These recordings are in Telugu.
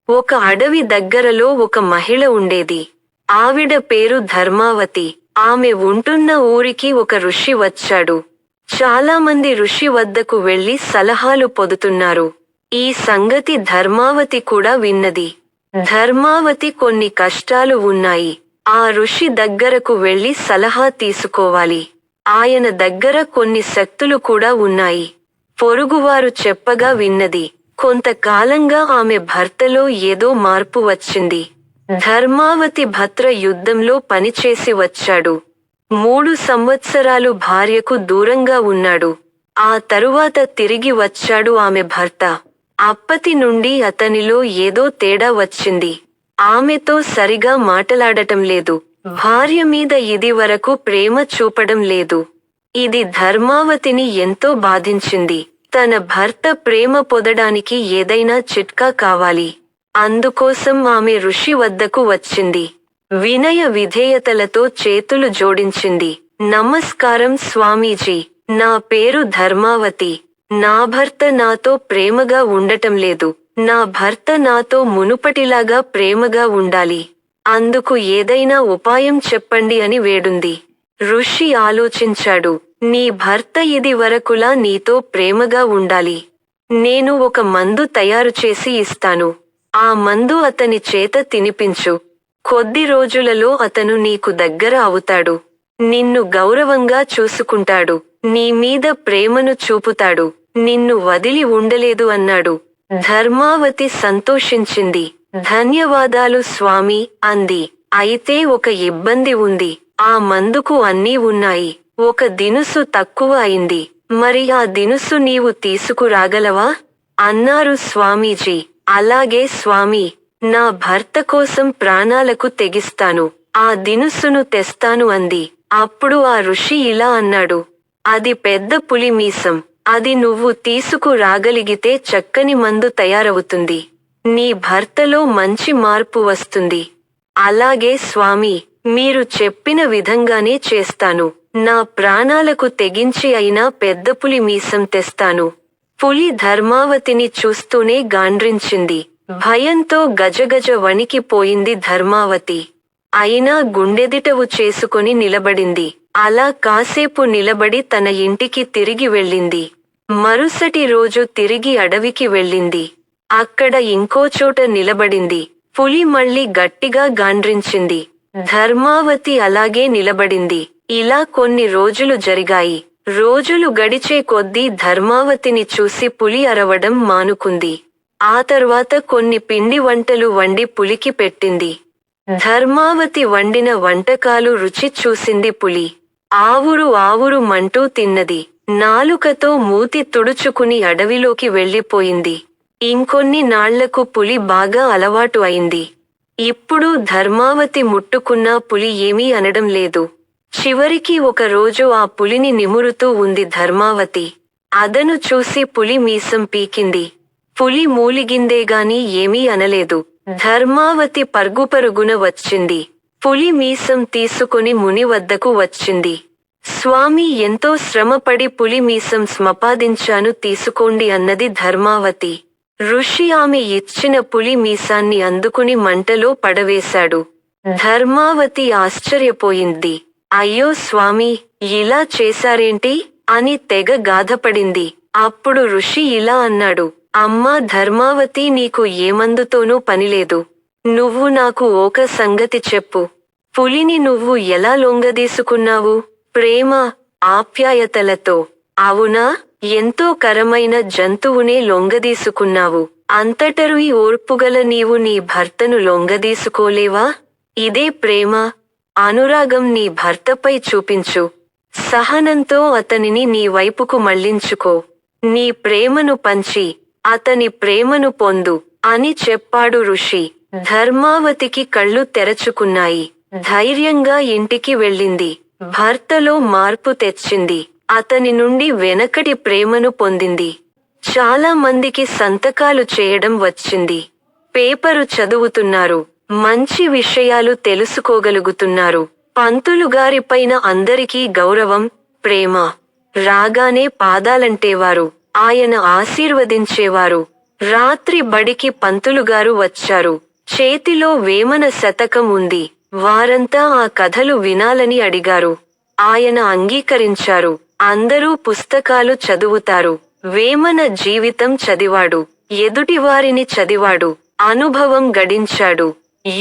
ఒక అడవి దగ్గరలో ఒక మహిళ ఉండేది. ఆవిడ పేరు ధర్మావతి. ఆమె ఉంటున్న ఊరికి ఒక ఋషి వచ్చాడు. చాలామంది ఋషి వద్దకు వెళ్లి సలహాలు పొందుతున్నారు. ఈ సంగతి ధర్మావతి కూడా విన్నది. ధర్మావతి కొన్ని కష్టాలు ఉన్నాయి. ఆ ఋషి దగ్గరకు వెళ్లి సలహా తీసుకోవాలి. ఆయన దగ్గర కొన్ని శక్తులు కూడా ఉన్నాయి. పొరుగువారు చెప్పగా విన్నది. కొంతకాలంగా ఆమె భర్తలో ఏదో మార్పు వచ్చింది. ధర్మావతి భర్త యుద్ధంలో పనిచేసి వచ్చాడు. 3 సంవత్సరాలు భార్యకు దూరంగా ఉన్నాడు. ఆ తరువాత తిరిగి వచ్చాడు ఆమె భర్త. అప్పటి నుండి అతనిలో ఏదో తేడా వచ్చింది. ఆమెతో సరిగా మాట్లాడటం లేదు. భార్య మీద ఇదివరకు ప్రేమ చూపడం లేదు. ఇది ధర్మావతిని ఎంతో బాధించింది. తన భర్త ప్రేమ పొందడానికి ఏదైనా చిట్కా కావాలి. అందుకోసం ఆమె ఋషి వద్దకు వచ్చింది. వినయ విధేయతలతో చేతులు జోడించింది. నమస్కారం స్వామీజీ. నా పేరు ధర్మావతి. నా భర్త నాతో ప్రేమగా ఉండటం లేదు. నా భర్త నాతో మునుపటిలాగా ప్రేమగా ఉండాలి. అందుకు ఏదైనా ఉపాయం చెప్పండి అని వేడుంది. ఋషి ఆలోచించాడు. నీ భర్త ఇది వరకులా నీతో ప్రేమగా ఉండాలి. నేను ఒక మందు తయారు చేసి ఇస్తాను. ఆ మందు అతని చేత తినిపించు. కొద్ది రోజులలో అతను నీకు దగ్గర అవుతాడు. నిన్ను గౌరవంగా చూసుకుంటాడు. నీ మీద ప్రేమను చూపుతాడు. నిన్ను వదిలి ఉండలేదు అన్నాడు. ధర్మావతి సంతోషించింది. ధన్యవాదాలు స్వామి అంది. అయితే ఒక ఇబ్బంది ఉంది. ఆ మందుకు అన్నీ ఉన్నాయి. ఒక దినుసు తక్కువ అయింది. మరి ఆ దినుసు నీవు తీసుకురాగలవా? అన్నారు స్వామీజీ. అలాగే స్వామి. నా భర్త కోసం ప్రాణాలకు తెగిస్తాను. ఆ దినుసును తెస్తాను అంది. అప్పుడు ఆ ఋషి ఇలా అన్నాడు. అది పెద్ద పులి మీసం. అది నువ్వు తీసుకురాగలిగితే చక్కని మందు తయారవుతుంది. నీ భర్తలో మంచి మార్పు వస్తుంది. అలాగే స్వామి. మీరు చెప్పిన విధంగానే చేస్తాను. నా ప్రాణాలకు తెగించి అయినా పెద్ద పులి మీసం తెస్తాను. పులి ధర్మావతిని చూస్తూనే గాండ్రించింది. భయంతో గజగజ వణికిపోయింది ధర్మావతి. అయినా గుండెదిటవు చేసుకొని నిలబడింది. అలా కాసేపు నిలబడి తన ఇంటికి తిరిగి వెళ్ళింది. మరుసటి రోజు తిరిగి అడవికి వెళ్ళింది. అక్కడ ఇంకోచోట నిలబడింది. పులి మళ్ళీ గట్టిగా గాండ్రించింది. ధర్మావతి అలాగే నిలబడింది. ఇలా కొన్ని రోజులు జరిగాయి. రోజులు గడిచే కొద్దీ ధర్మావతిని చూసి పులి అరవడం మానుకుంది. ఆ తర్వాత కొన్ని పిండి వంటలు వండి పులికి పెట్టింది. ధర్మావతి వండిన వంటకాలు రుచి చూసింది పులి. ఆవురు మంటూ తిన్నది. నాలుకతో మూతి తుడుచుకుని అడవిలోకి వెళ్ళిపోయింది. ఇంకొన్ని నాళ్లకు పులి బాగా అలవాటు అయింది. ఇప్పుడు ధర్మావతి ముట్టుకున్నా పులి ఏమీ అనడం లేదు. చివరికి ఒక రోజు ఆ పులిని నిమురుతూ ఉంది ధర్మావతి. అదను చూసి పులి మీసం పీకింది. పులి మూలిగిందేగాని ఏమీ అనలేదు. ధర్మావతి పరుగుపరుగున వచ్చింది. పులి మీసం తీసుకుని ముని వద్దకు వచ్చింది. స్వామి, ఎంతో శ్రమపడి పులి మీసం సంపాదించాను, తీసుకోండి అన్నది ధర్మావతి. ఋషి ఆమె ఇచ్చిన పులి మీసాన్ని అందుకుని మంటలో పడవేశాడు. ధర్మావతి ఆశ్చర్యపోయింది. అయ్యో స్వామి, ఇలా చేశారేంటి అని తెగ గాధపడింది. అప్పుడు ఋషి ఇలా అన్నాడు. అమ్మా ధర్మావతి, నీకు ఏ మందుతోనూ పనిలేదు. నువ్వు నాకు ఒక సంగతి చెప్పు. పులిని నువ్వు ఎలా లొంగదీసుకున్నావు? ప్రేమ, ఆప్యాయతలతో. అవునా? ఎంతో కరమైన జంతువునే లొంగదీసుకున్నావు. అంతటరు ఈ ఓర్పుగల నీవు నీ భర్తను లొంగదీసుకోలేవా? ఇదే ప్రేమ, అనురాగం. నీ భర్తపై చూపించు. సహనంతో అతనిని నీ వైపుకు మళ్లించుకో. నీ ప్రేమను పంచి అతని ప్రేమను పొందు అని చెప్పాడు ఋషి. ధర్మావతికి కళ్ళు తెరచుకున్నాయి. ధైర్యంగా ఇంటికి వెళ్ళింది. భర్తలో మార్పు తెచ్చింది. అతని నుండి వెనకటి ప్రేమను పొందింది. చాలా మందికి సంతకాలు చేయడం వచ్చింది. పేపరు చదువుతున్నారు. మంచి విషయాలు తెలుసుకోగలుగుతున్నారు. పంతులుగారిపైన అందరికీ గౌరవం, ప్రేమ. రాగానే పాదాలంటేవారు. ఆయన ఆశీర్వదించేవారు. రాత్రి బడికి పంతులుగారు వచ్చారు. చేతిలో వేమన శతకం ఉంది. వారంతా ఆ కథలు వినాలని అడిగారు. ఆయన అంగీకరించారు. అందరూ పుస్తకాలు చదువుతారు. వేమన జీవితం చదివాడు. ఎదుటివారిని చదివాడు. అనుభవం గడించాడు.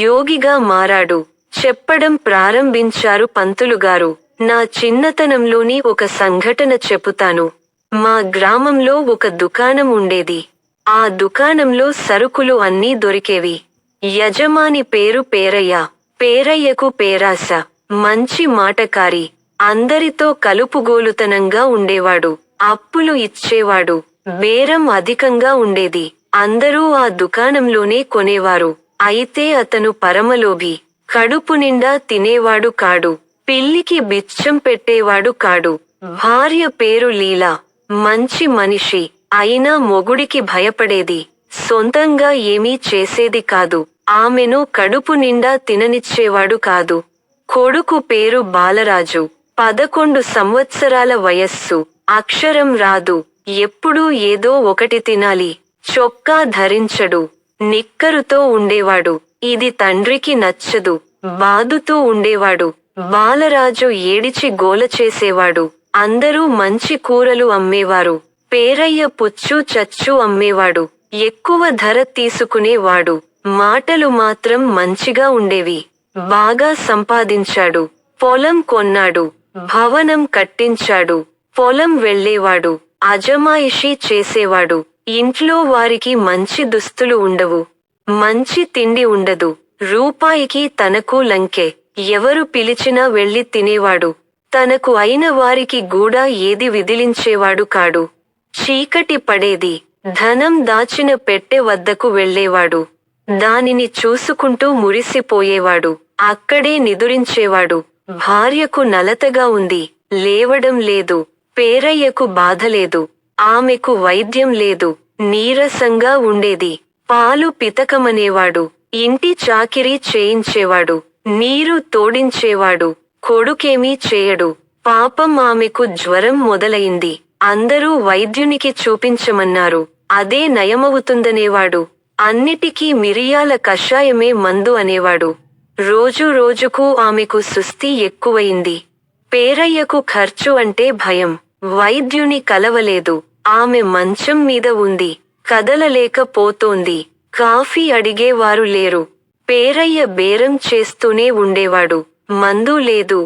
యోగిగా మారాడు. చెప్పడం ప్రారంభించారు పంతులుగారు. నా చిన్నతనంలోని ఒక సంఘటన చెపుతాను. మా గ్రామంలో ఒక దుకాణం ఉండేది. ఆ దుకాణంలో సరుకులు అన్నీ దొరికేవి. యజమాని పేరు పేరయ్య. పేరయ్యకు పేరాస. మంచి మాటకారి. అందరితో కలుపుగోలుతనంగా ఉండేవాడు. అప్పులు ఇచ్చేవాడు. బేరం అధికంగా ఉండేది. అందరూ ఆ దుకాణంలోనే కొనేవారు. అయితే అతను పరమలోభి. కడుపు నిండా తినేవాడు కాడు. పిల్లికి బిచ్చం పెట్టేవాడు కాడు. భార్య పేరు లీలా. మంచి మనిషి. అయినా మొగుడికి భయపడేది. సొంతంగా ఏమీ చేసేది కాదు. ఆమెను కడుపు నిండా తిననిచ్చేవాడు కాదు. కొడుకు పేరు బాలరాజు. 11 సంవత్సరాల వయస్సు. అక్షరం రాదు. ఎప్పుడూ ఏదో ఒకటి తినాలి. చొక్కా ధరించడు. నిక్కరుతో ఉండేవాడు. ఇది తండ్రికి నచ్చదు. బాదుతూ ఉండేవాడు. బాలరాజు ఏడిచి గోల చేసేవాడు. అందరూ మంచి కూరలు అమ్మేవారు. పేరయ్య పుచ్చు చచ్చు అమ్మేవాడు. ఎక్కువ ధర తీసుకునేవాడు. మాటలు మాత్రం మంచిగా ఉండేవి. బాగా సంపాదించాడు. పొలం కొన్నాడు. భవనం కట్టించాడు. పొలం వెళ్ళేవాడు. అజమాయిషీ చేసేవాడు. ఇంట్లో వారికి మంచి దుస్తులు ఉండవు. మంచి తిండి ఉండదు. రూపాయికి తనకు లంకె. ఎవరు పిలిచినా వెళ్లి తినేవాడు. తనకు అయిన వారికి గూడా ఏది విదిలించేవాడు కాడు. చీకటి పడేది. ధనం దాచిన పెట్టె వద్దకు వెళ్ళేవాడు. దానిని చూసుకుంటూ మురిసిపోయేవాడు. అక్కడే నిదురించేవాడు. భార్యకు నలతగా ఉంది. లేవడం లేదు. పేరయ్యకు బాధలేదు. ఆమెకు వైద్యం లేదు. నీరసంగా ఉండేది. పాలు పితకమనేవాడు. ఇంటి చాకిరీ చేయించేవాడు. నీరు తోడించేవాడు. కొడుకేమీ చేయడు. పాపం ఆమెకు జ్వరం మొదలయింది. అందరూ వైద్యునికి చూపించమన్నారు. అదే నయమవుతుందనేవాడు. అన్నిటికీ మిరియాల కషాయమే మందు అనేవాడు. రోజు రోజుకు ఆమెకు సుస్థి ఎక్కువయింది. పేరయ్యకు ఖర్చు అంటే భయం. వైద్యుని కలవలేదు. ఆమె మంచం మీద ఉంది. కదలలేకపోతోంది. కాఫీ అడిగేవారు లేరు. పేరయ్య బేరం చేస్తూనే ఉండేవాడు. మందు లేదు.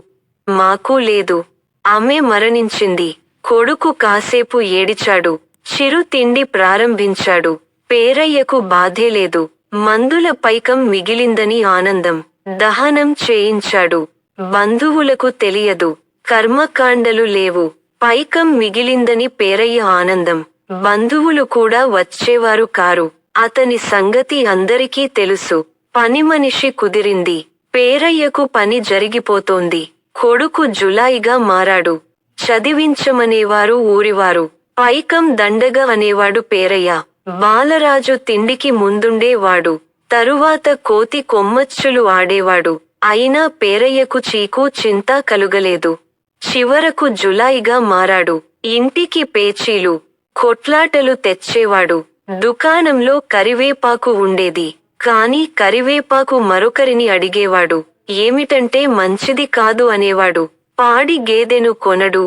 మాకు లేదు. ఆమె మరణించింది. కొడుకు కాసేపు ఏడిచాడు. చిరు తిండి ప్రారంభించాడు. పేరయ్యకు బాధేలేదు. మందుల పైకం మిగిలిందని ఆనందం. దహనం చేయించాడు. బంధువులకు తెలియదు. కర్మకాండలు లేవు. పైకం మిగిలిందని పేరయ్య ఆనందం. బంధువులు కూడా వచ్చేవారు కారు. అతని సంగతి అందరికీ తెలుసు. పనిమనిషి కుదిరింది. పేరయ్యకు పని జరిగిపోతోంది. కొడుకు జులాయిగా మారాడు. చదివించమనేవారు ఊరివారు. పైకం దండగా అనేవాడు పేరయ్య. బాలరాజు తిండికి ముందుండేవాడు. తరువాత కోతి కొమ్మచ్చులు ఆడేవాడు. అయినా పేరయ్యకు చీకు చింత కలుగలేదు. చివరకు జులాయిగా మారాడు. ఇంటికి పేచీలు, కొట్లాటలు తెచ్చేవాడు. దుకాణంలో కరివేపాకు ఉండేది. కాని కరివేపాకు మరొకరిని అడిగేవాడు. ఏమిటంటే మంచిది కాదు అనేవాడు. పాడి గేదెను కొనడు.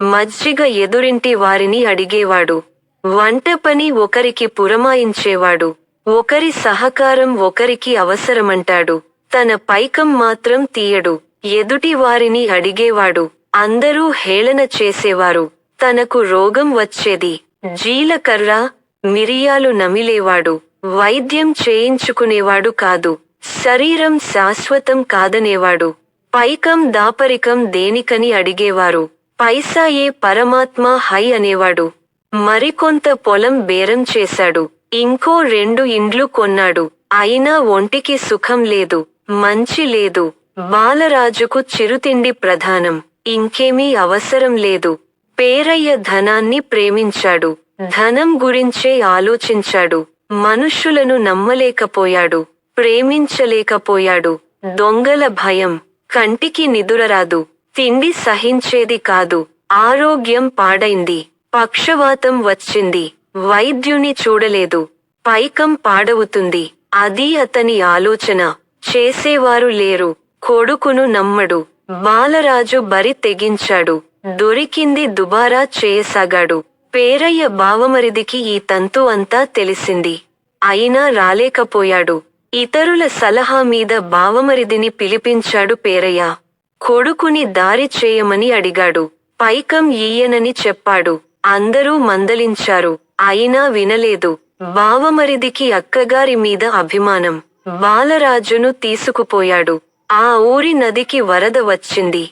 మజ్జిగ ఎదురింటి వారిని అడిగేవాడు. వంట పని ఒకరికి పురమాయించేవాడు. ఒకరి సహకారం ఒకరికి అవసరమంటాడు. తన పైకం మాత్రం తీయడు. ఎదుటి వారిని అడిగేవాడు. అందరూ హేళన చేసేవారు. తనకు రోగం వచ్చేది. జీలకర్ర, మిరియాలు నమిలేవాడు. వైద్యం చేయించుకునేవాడు కాదు. శరీరం శాశ్వతం కాదనేవాడు. పైకం దాపరికం దేనికని అడిగేవారు. పైసాయే పరమాత్మ హై అనేవాడు. మరికొంత పొలం బేరం చేశాడు. ఇంకో 2 ఇండ్లు కొన్నాడు. అయినా ఒంటికి సుఖం లేదు. మంచి లేదు. బాలరాజుకు చిరుతిండి ప్రధానం. ఇంకేమీ అవసరం లేదు. పేరయ్య ధనాన్ని ప్రేమించాడు. ధనం గురించే ఆలోచించాడు. మనుష్యులను నమ్మలేకపోయాడు. ప్రేమించలేకపోయాడు. దొంగల భయం. కంటికి నిదురరాదు. తిండి సహించేది కాదు. ఆరోగ్యం పాడైంది. పక్షవాతం వచ్చింది. వైద్యుని చూడలేదు. పైకం పాడవుతుంది. అది అతని ఆలోచన. చేసేవారు లేరు. కొడుకును నమ్మడు. బాలరాజు బరి తెగించాడు. దొరికింది దుబారా చేయసాగాడు. పేరయ్య బావమరిదికి ఈ తంతు అంతా తెలిసింది. అయినా రాలేకపోయాడు. ఇతరుల సలహా మీద బావమరిదిని పిలిపించాడు పేరయ్య. కొడుకుని దారి చేయమని అడిగాడు. పైకం ఇయ్యనని చెప్పాడు. అందరూ మందలించారు. అయినా వినలేదు. బావమరిదికి అక్కగారి మీద అభిమానం. బాలరాజును తీసుకుపోయాడు. ఆ ఊరి నదికి వరద వచ్చింది.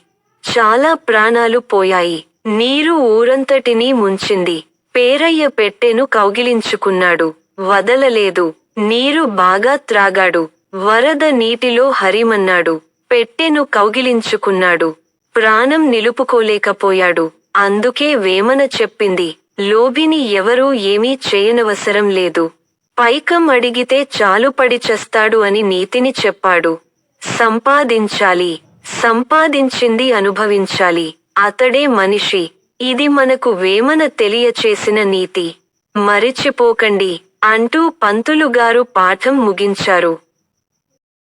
చాలా ప్రాణాలు పోయాయి. నీరు ఊరంతటినీ ముంచింది. పేరయ్య పెట్టెను కౌగిలించుకున్నాడు. వదలలేదు. నీరు బాగా త్రాగాడు. వరద నీటిలో హరిమన్నాడు. పెట్టెను కౌగిలించుకున్నాడు. ప్రాణం నిలుపుకోలేకపోయాడు. అందుకే వేమన చెప్పింది, లోభిని ఎవరూ ఏమీ చేయనవసరం లేదు. పైకం అడిగితే చాలు పడి చస్తాడు అని నీతిని చెప్పాడు. సంపాదించాలి. సంపాదించింది అనుభవించాలి. అతడే మనిషి. ఇది మనకు వేమన తెలియచేసిన నీతి. మరిచిపోకండి అంటూ పంతులుగారు పాఠం ముగించారు.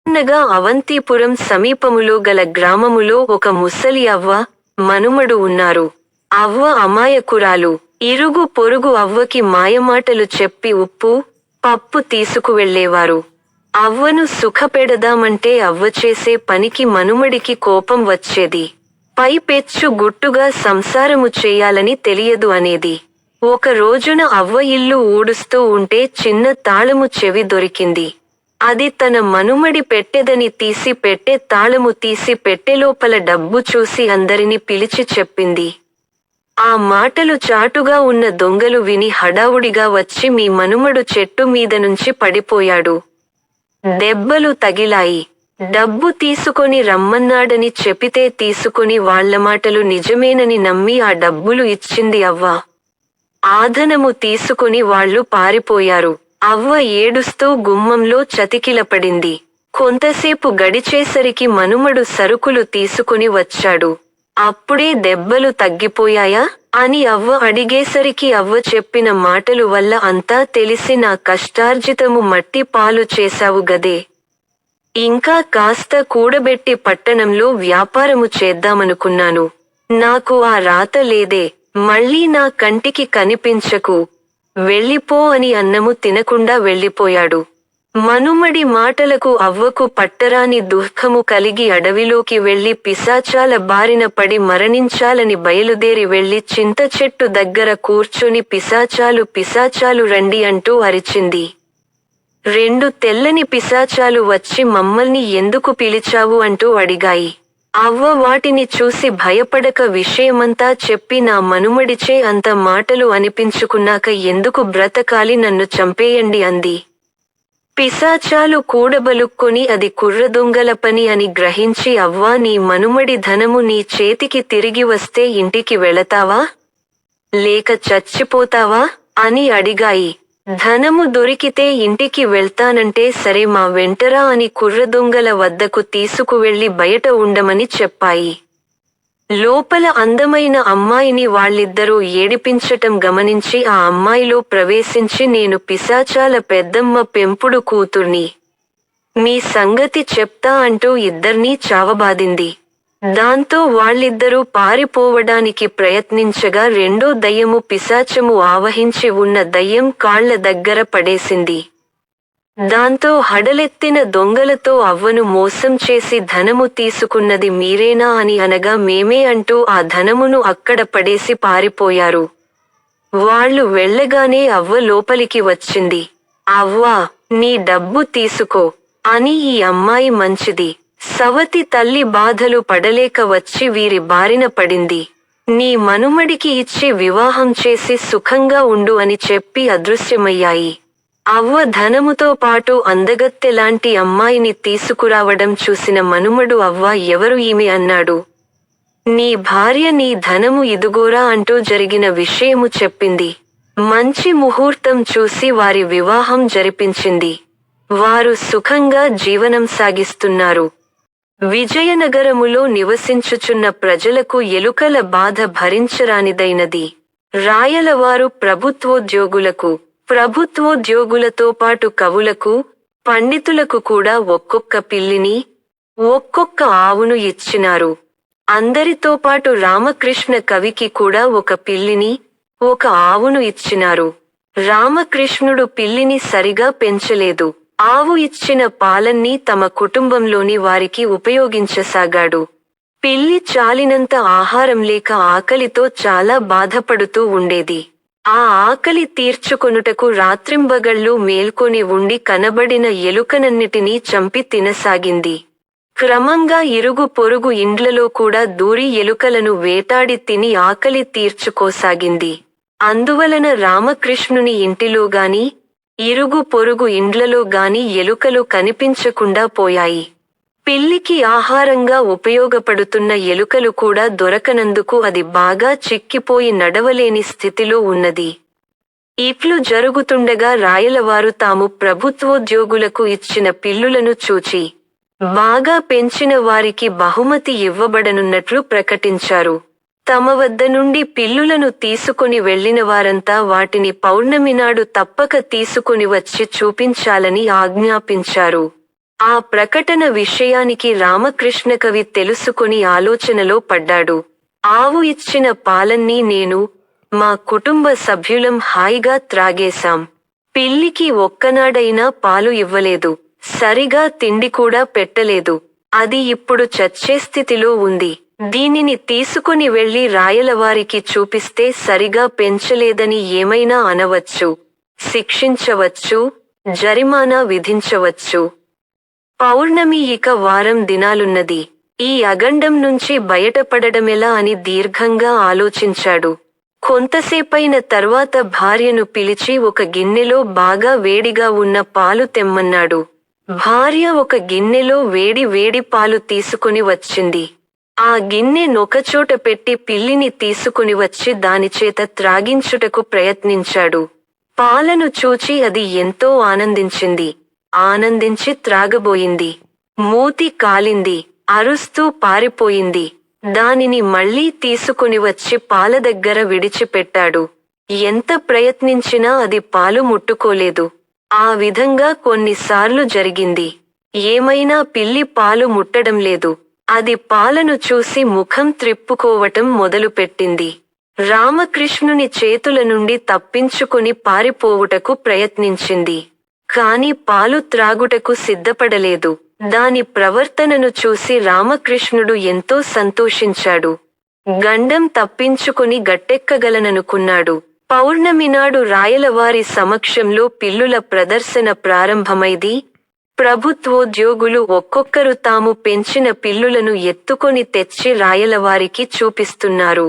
అనగా అవంతిపురం సమీపములో గల గ్రామములో ఒక ముసలి అవ్వ, మనుమడు ఉన్నారు. అవ్వ అమాయకురాలు. ఇరుగు పొరుగు అవ్వకి మాయమాటలు చెప్పి ఉప్పు, పప్పు తీసుకువెళ్ళేవారు. అవ్వను సుఖపెడదామంటే అవ్వ చేసే పనికి మనుమడికి కోపం వచ్చేది. పైపెచ్చు గుట్టుగా సంసారము చేయాలని తెలియదు అనేది. ఒక రోజున అవ్వ ఇల్లు ఊడుస్తూ ఉంటే చిన్న తాళము చెవి దొరికింది. అది తన మనుమడి పెట్టెదని తీసి పెట్టె తాళము తీసి పెట్టెలోపల డబ్బు చూసి అందరిని పిలిచి చెప్పింది. ఆ మాటలు చాటుగా ఉన్న దొంగలు విని హడావుడిగా వచ్చి మీ మనుమడు చెట్టు మీద నుంచి పడిపోయాడు. దెబ్బలు తగిలాయి. డబ్బు తీసుకొని రమ్మన్నాడని చెపితే తీసుకొని వాళ్ల మాటలు నిజమేనని నమ్మి ఆ డబ్బులు ఇచ్చింది అవ్వ. ఆధనము తీసుకొని వాళ్ళు పారిపోయారు. అవ్వ ఏడుస్తూ గుమ్మంలో చతికిలపడింది. కొంతసేపు గడిచేసరికి మనుమడు సరుకులు తీసుకుని వచ్చాడు. అప్పుడే దెబ్బలు తగ్గిపోయాయా అని అవ్వ అడిగేసరికి అవ్వ చెప్పిన మాటలు వల్ల అంతా తెలిసి నా కష్టార్జితము మట్టి పాలు చేశావు గదే. ఇంకా కాస్త కూడబెట్టి పట్టణంలో వ్యాపారము చేద్దామనుకున్నాను. నాకు ఆ రాత లేదే. మళ్ళీ నా కంటికి కనిపించకు. వెళ్ళిపో అని అన్నము తినకుండా వెళ్ళిపోయాడు. మనుమడి మాటలకు అవ్వకు పట్టరాని దుఃఖము కలిగి అడవిలోకి వెళ్లి పిశాచాల బారిన పడి మరణించాలని బయలుదేరి వెళ్లి చింత చెట్టు దగ్గర కూర్చొని పిశాచాలు రండి అంటూ అరిచింది. 2 తెల్లని పిశాచాలు వచ్చి మమ్మల్ని ఎందుకు పిలిచావు అంటూ అడిగాయి. అవ్వ వాటిని చూసి భయపడక విషయమంతా చెప్పి నా మనుమడిచే అంత మాటలు అనిపించుకున్నాక ఎందుకు బ్రతకాలి, నన్ను చంపేయండి అంది. పిశాచాలు కూడబలుక్కొని అది కుర్రదొంగల పని అని గ్రహించి అవ్వా, నీ మనుమడి ధనము నీ చేతికి తిరిగి వస్తే ఇంటికి వెళతావా లేక చచ్చిపోతావా అని అడిగాయి. ధనము దొరికితే ఇంటికి వెళ్తానంటే సరే మా వెంటరా అని కుర్రదొంగల వద్దకు తీసుకువెళ్లి బయట ఉండమని చెప్పాయి. లోపల అందమైన అమ్మాయిని వాళ్ళిద్దరూ ఏడిపించటం గమనించి ఆ అమ్మాయిలో ప్రవేశించి నేను పిశాచాల పెద్దమ్మ పెంపుడు కూతుర్ని. మీ సంగతి చెప్తా అంటూ ఇద్దర్నీ చావబాదింది. దాంతో వాళ్ళిద్దరూ పారిపోవడానికి ప్రయత్నించగా రెండో దయ్యము పిశాచము ఆవహించి ఉన్న దయ్యం కాళ్ల దగ్గర పడేసింది. దాంతో హడలెత్తిన దొంగలతో అవ్వను మోసం చేసి ధనము తీసుకున్నది మీరేనా అని అనగా మేమే అంటూ ఆ ధనమును అక్కడ పడేసి పారిపోయారు. వాళ్ళు వెళ్ళగానే అవ్వ లోపలికి వచ్చింది. అవ్వా, నీ డబ్బు తీసుకో అని ఈ అమ్మాయి మంచిది. సవతి తల్లి బాధలు పడలేక వచ్చి వీరి బారిన పడింది. నీ మనుమడికి ఇచ్చి వివాహం చేసి సుఖంగా ఉండు అని చెప్పి అదృశ్యమయ్యాయి. అవ్వ ధనముతో పాటు అందగత్తెలాంటి అమ్మాయిని తీసుకురావడం చూసిన మనుమడు అవ్వ ఎవరు ఈమె అన్నాడు. నీ భార్య నీ ధనము ఇదుగోరా అంటూ జరిగిన విషయము చెప్పింది. మంచి ముహూర్తం చూసి వారి వివాహం జరిపించింది. వారు సుఖంగా జీవనం సాగిస్తున్నారు. విజయనగరములో నివసించుచున్న ప్రజలకు ఎలుకల బాధ భరించరానిదైనది. రాయలవారు ప్రభుత్వోద్యోగులకు, ప్రభుత్వోద్యోగులతో పాటు కవులకు, పండితులకు కూడా ఒక్కొక్క పిల్లిని, ఒక్కొక్క ఆవును ఇచ్చినారు. అందరితో పాటు రామకృష్ణ కవికి కూడా ఒక పిల్లిని, ఒక ఆవును ఇచ్చినారు. రామకృష్ణుడు పిల్లిని సరిగా పెంచలేదు. ఆవు ఇచ్చిన పాలన్నీ తమ కుటుంబంలోని వారికి ఉపయోగించసాగాడు. పిల్లి చాలినంత ఆహారం లేక ఆకలితో చాలా బాధపడుతూ ఉండేది. ఆ ఆకలి తీర్చుకొనుటకు రాత్రింబగళ్ళు మేల్కొని ఉండి కనబడిన ఎలుకనన్నిటినీ చంపి తినసాగింది. క్రమంగా ఇరుగు పొరుగు ఇండ్లలో కూడా దూరి ఎలుకలను వేటాడి తిని ఆకలి తీర్చుకోసాగింది. అందువలన రామకృష్ణుని ఇంటిలోగాని, ఇరుగు పొరుగు ఇండ్లలో గాని ఎలుకలు కనిపించకుండా పోయాయి. పిల్లికి ఆహారంగా ఉపయోగపడుతున్న ఎలుకలు కూడా దొరకనందుకు అది బాగా చిక్కిపోయి నడవలేని స్థితిలో ఉన్నది. ఇట్లు జరుగుతుండగా రాయలవారు తాము ప్రభుత్వోద్యోగులకు ఇచ్చిన పిల్లులను చూచి, బాగా పెంచిన వారికి బహుమతి ఇవ్వబడనున్నట్లు ప్రకటించారు. తమ వద్ద నుండి పిల్లులను తీసుకొని వెళ్లిన వారంతా వాటిని పౌర్ణమి నాడు తప్పక తీసుకొని వచ్చి చూపించాలని ఆజ్ఞాపించారు. ఆ ప్రకటన విషయానికి రామకృష్ణకవి తెలుసుకొని ఆలోచనలో పడ్డాడు. ఆవు ఇచ్చిన పాలన్నీ నేను, మా కుటుంబ సభ్యులం హాయిగా త్రాగేశాం. పిల్లికి ఒక్కనాడైనా పాలు ఇవ్వలేదు. సరిగా తిండి కూడా పెట్టలేదు. అది ఇప్పుడు చచ్చే స్థితిలో ఉంది. దీనిని తీసుకొని వెళ్లి రాయలవారికి చూపిస్తే సరిగా పెంచలేదని ఏమైనా అనవచ్చు, శిక్షించవచ్చు, జరిమానా విధించవచ్చు. పౌర్ణమి ఇక వారం దినాలున్నది. ఈ అగండం నుంచి బయటపడడమెలా అని దీర్ఘంగా ఆలోచించాడు. కొంతసేపైన తర్వాత భార్యను పిలిచి ఒక గిన్నెలో బాగా వేడిగా ఉన్న పాలు తెమ్మన్నాడు. భార్య ఒక గిన్నెలో వేడి వేడి పాలు తీసుకుని వచ్చింది. ఆ గిన్నె నొకచోట పెట్టి పిల్లిని తీసుకుని వచ్చి దానిచేత త్రాగించుటకు ప్రయత్నించాడు. పాలను చూచి అది ఎంతో ఆనందించింది. ఆనందించి త్రాగబోయింది. మూతి కాలింది. అరుస్తూ పారిపోయింది. దానిని మళ్లీ తీసుకుని వచ్చి పాల దగ్గర విడిచిపెట్టాడు. ఎంత ప్రయత్నించినా అది పాలు ముట్టుకోలేదు. ఆ విధంగా కొన్నిసార్లు జరిగింది. ఏమైనా పిల్లి పాలు ముట్టడం లేదు. అది పాలను చూసి ముఖం త్రిప్పుకోవటం మొదలుపెట్టింది. రామకృష్ణుని చేతుల నుండి తప్పించుకుని పారిపోవుటకు ప్రయత్నించింది. కాని పాలు త్రాగుటకు సిద్ధపడలేదు. దాని ప్రవర్తనను చూసి రామకృష్ణుడు ఎంతో సంతోషించాడు. గండం తప్పించుకుని గట్టెక్కగలననుకున్నాడు. పౌర్ణమి నాడు రాయలవారి సమక్షంలో పిల్లుల ప్రదర్శన ప్రారంభమైంది. ప్రభుత్వోద్యోగులు ఒక్కొక్కరు తాము పెంచిన పిల్లులను ఎత్తుకొని తెచ్చి రాయలవారికి చూపిస్తున్నారు.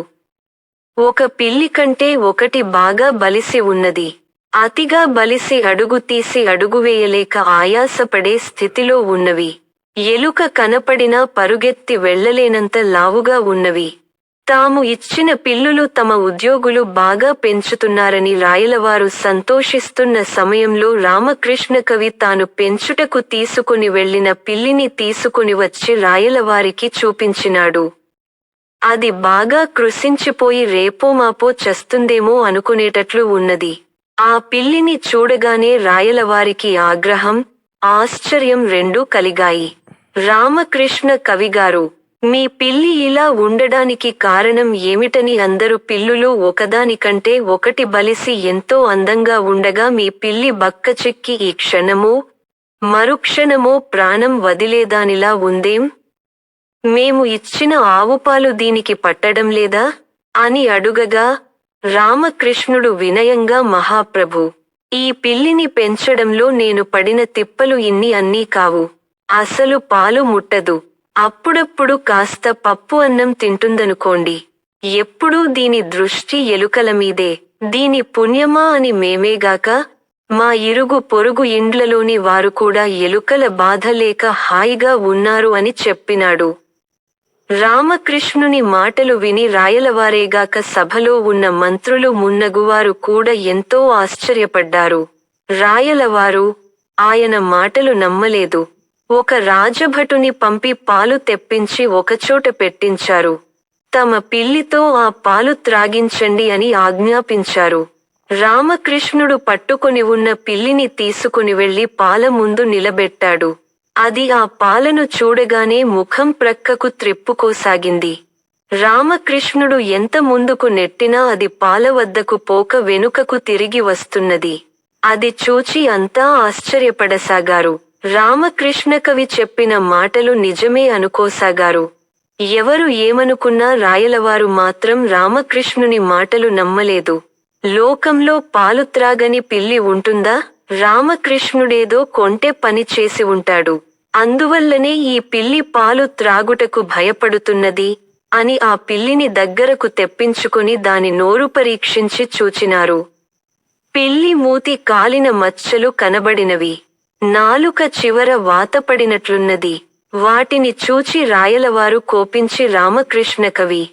ఒక పిల్లి కంటే ఒకటి బాగా బలిసి ఉన్నది. అతిగా బలిసి అడుగు తీసి అడుగువేయలేక ఆయాసపడే స్థితిలో ఉన్నవి. ఎలుక కనపడినా పరుగెత్తి వెళ్లలేనంత లావుగా ఉన్నవి. తాము ఇచ్చిన పిల్లులు తమ ఉద్యోగులు బాగా పెంచుతున్నారని రాయలవారు సంతోషిస్తున్న సమయంలో రామకృష్ణకవి తాను పెంచుటకు తీసుకుని వెళ్లిన పిల్లిని తీసుకుని వచ్చి రాయలవారికి చూపించినాడు. అది బాగా కృశించిపోయి రేపోమాపో చస్తుందేమో అనుకునేటట్లు ఉన్నది. ఆ పిల్లిని చూడగానే రాయలవారికి ఆగ్రహం, ఆశ్చర్యం రెండూ కలిగాయి. రామకృష్ణ కవిగారు, మీ పిల్లి ఇలా ఉండడానికి కారణం ఏమిటని అందరు పిల్లులు ఒకదానికంటే ఒకటి బలిసి ఎంతో అందంగా ఉండగా మీ పిల్లి బక్కచిక్కి ఈ క్షణమో మరుక్షణమో ప్రాణం వదిలేదానిలా ఉందేం? మేము ఇచ్చిన ఆవుపాలు దీనికి పట్టడం లేదా? అని అడుగగా, రామకృష్ణుడు వినయంగా మహాప్రభూ, ఈ పిల్లిని పెంచడంలో నేను పడిన తిప్పలు ఇన్ని అన్నీ కావు. అసలు పాలు ముట్టదు. అప్పుడప్పుడు కాస్త పప్పు అన్నం తింటుందనుకోండి. ఎప్పుడూ దీని దృష్టి ఎలుకల మీదే. దీని పుణ్యమా అని మేమేగాక, మా ఇరుగు పొరుగు ఇండ్లలోని వారు కూడా ఎలుకల బాధ లేక హాయిగా ఉన్నారు అని చెప్పినాడు. రామకృష్ణుని మాటలు విని రాయలవారేగాక సభలో ఉన్న మంత్రులు మున్నగువారు కూడా ఎంతో ఆశ్చర్యపడ్డారు. రాయలవారు, ఆయన మాటలు నమ్మలేదు. ఒక రాజభటుని పంపి పాలు తెప్పించి ఒకచోట పెట్టించారు. తమ పిల్లితో ఆ పాలు త్రాగించండి అని ఆజ్ఞాపించారు. రామకృష్ణుడు పట్టుకొని ఉన్న పిల్లిని తీసుకుని వెళ్లి పాల ముందు నిలబెట్టాడు. అది ఆ పాలను చూడగానే ముఖం ప్రక్కకు త్రిప్పుకోసాగింది. రామకృష్ణుడు ఎంత ముందుకు నెట్టినా అది పాల వద్దకు పోక వెనుకకు తిరిగి వస్తున్నది. అది చూచి అంతా ఆశ్చర్యపడసాగారు. రామకృష్ణ కవి చెప్పిన మాటలు నిజమే అనుకోసాగారు. ఎవరు ఏమనుకున్నా రాయలవారు మాత్రం రామకృష్ణుని మాటలు నమ్మలేదు. లోకంలో పాలు త్రాగని పిల్లి ఉంటుందా? రామకృష్ణుడేదో కొంటె పని చేసి ఉంటాడు. అందువల్లనే ఈ పిల్లి పాలు త్రాగుటకు భయపడుతున్నది అని ఆ పిల్లిని దగ్గరకు తెప్పించుకుని దాని నోరు పరీక్షించి చూచినారు. పిల్లి మూతి కాలిన మచ్చలు కనబడినవి. నాలుక చివర వాతపడినట్లున్నది. వాటిని చూచి రాయలవారు కోపించి రామకృష్ణ కవి,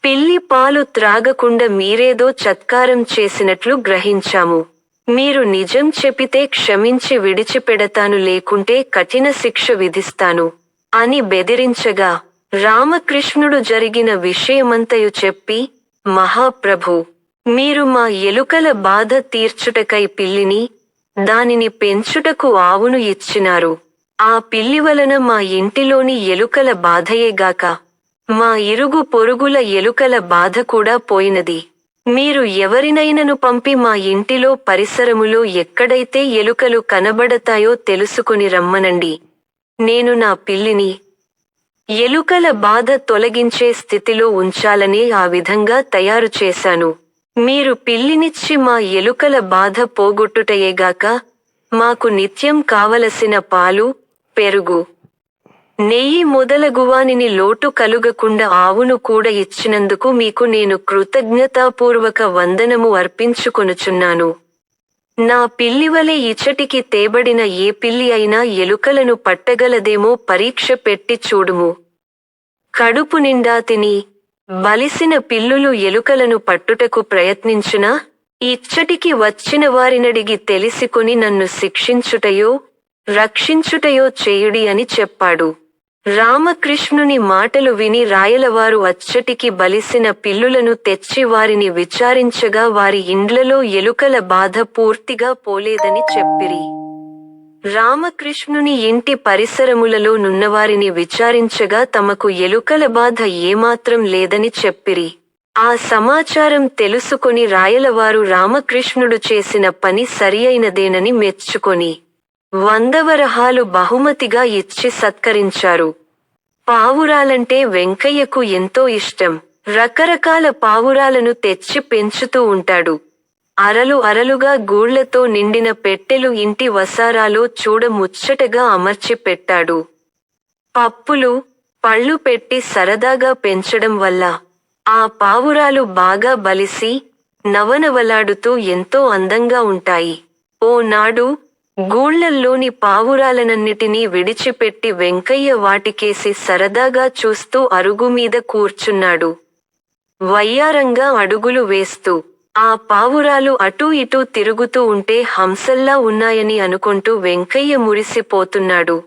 పిల్లి పాలు త్రాగకుండా మీరేదో చత్కారం చేసినట్లు గ్రహించాము. మీరు నిజం చెప్పితే క్షమించి విడిచిపెడతాను, లేకుంటే కఠిన శిక్ష విధిస్తాను అని బెదిరించగా, రామకృష్ణుడు జరిగిన విషయమంతయు చెప్పి, మహాప్రభూ, మీరు మా ఎలుకల బాధ తీర్చుటకై పిల్లిని, దానిని పెంచుటకు ఆవును ఇచ్చినారు. ఆ పిల్లి వలన మా ఇంటిలోని ఎలుకల బాధయేగాక మా ఇరుగు పొరుగుల ఎలుకల బాధ కూడా పోయినది. మీరు ఎవరినైనను పంపి మా ఇంటిలో పరిసరములో ఎక్కడైతే ఎలుకలు కనబడతాయో తెలుసుకుని రమ్మనండి. నేను నా పిల్లిని ఎలుకల బాధ తొలగించే స్థితిలో ఉంచాలనే ఆ విధంగా తయారు చేశాను. మీరు పిల్లినిచ్చి మా ఎలుకల బాధ పోగొట్టుటయేగాక మాకు నిత్యం కావలసిన పాలు, పెరుగు, నెయ్యి మొదలగువానిని లోటు కలుగకుండా ఆవును కూడా ఇచ్చినందుకు మీకు నేను కృతజ్ఞతాపూర్వక వందనము అర్పించుకొనుచున్నాను. నా పిల్లివలె ఇచ్చటికి తేబడిన ఏ పిల్లి అయినా ఎలుకలను పట్టగలదేమో పరీక్ష పెట్టి చూడుము. కడుపు నిండా తిని బలిసిన పిల్లులు ఎలుకలను పట్టుటకు ప్రయత్నించునా? ఇచ్చటికి వచ్చిన వారినడిగి తెలిసికొని నన్ను శిక్షించుటయో రక్షించుటయో చేయుడి అని చెప్పాడు. రామకృష్ణుని మాటలు విని రాయలవారు అచ్చటికి బలిసిన పిల్లులను తెచ్చి వారిని విచారించగా వారి ఇండ్లలో ఎలుకల బాధ పూర్తిగా పోలేదని చెప్పిరి. రామకృష్ణుని ఇంటి పరిసరములలో నున్నవారిని విచారించగా తమకు ఎలుకల బాధ ఏమాత్రం లేదని చెప్పిరి. ఆ సమాచారం తెలుసుకొని రాయలవారు రామకృష్ణుడు చేసిన పని సరియైనదేనని మెచ్చుకొని 100 వరహాలు బహుమతిగా ఇచ్చి సత్కరించారు. పావురాలంటే వెంకయ్యకు ఎంతో ఇష్టం. రకరకాల పావురాలను తెచ్చి పెంచుతూ ఉంటాడు. అరలు అరలుగా గూళ్లతో నిండిన పెట్టెలు ఇంటి వసారాలో చూడ ముచ్చటగా అమర్చి పెట్టాడు. పప్పులు, పళ్ళు పెట్టి సరదాగా పెంచడం వల్ల ఆ పావురాలు బాగా బలిసి నవనవలాడుతూ ఎంతో అందంగా ఉంటాయి. ఓనాడు గూళ్లల్లోని పావురాలనన్నిటినీ విడిచిపెట్టి వెంకయ్య వాటికేసి సరదాగా చూస్తూ అరుగుమీద కూర్చున్నాడు. వయ్యారంగా అడుగులు వేస్తూ ఆ పావురాలు అటూ ఇటూ తిరుగుతూ ఉంటే హంసల్లా ఉన్నాయని అనుకుంటూ వెంకయ్య మురిసిపోతున్నాడు.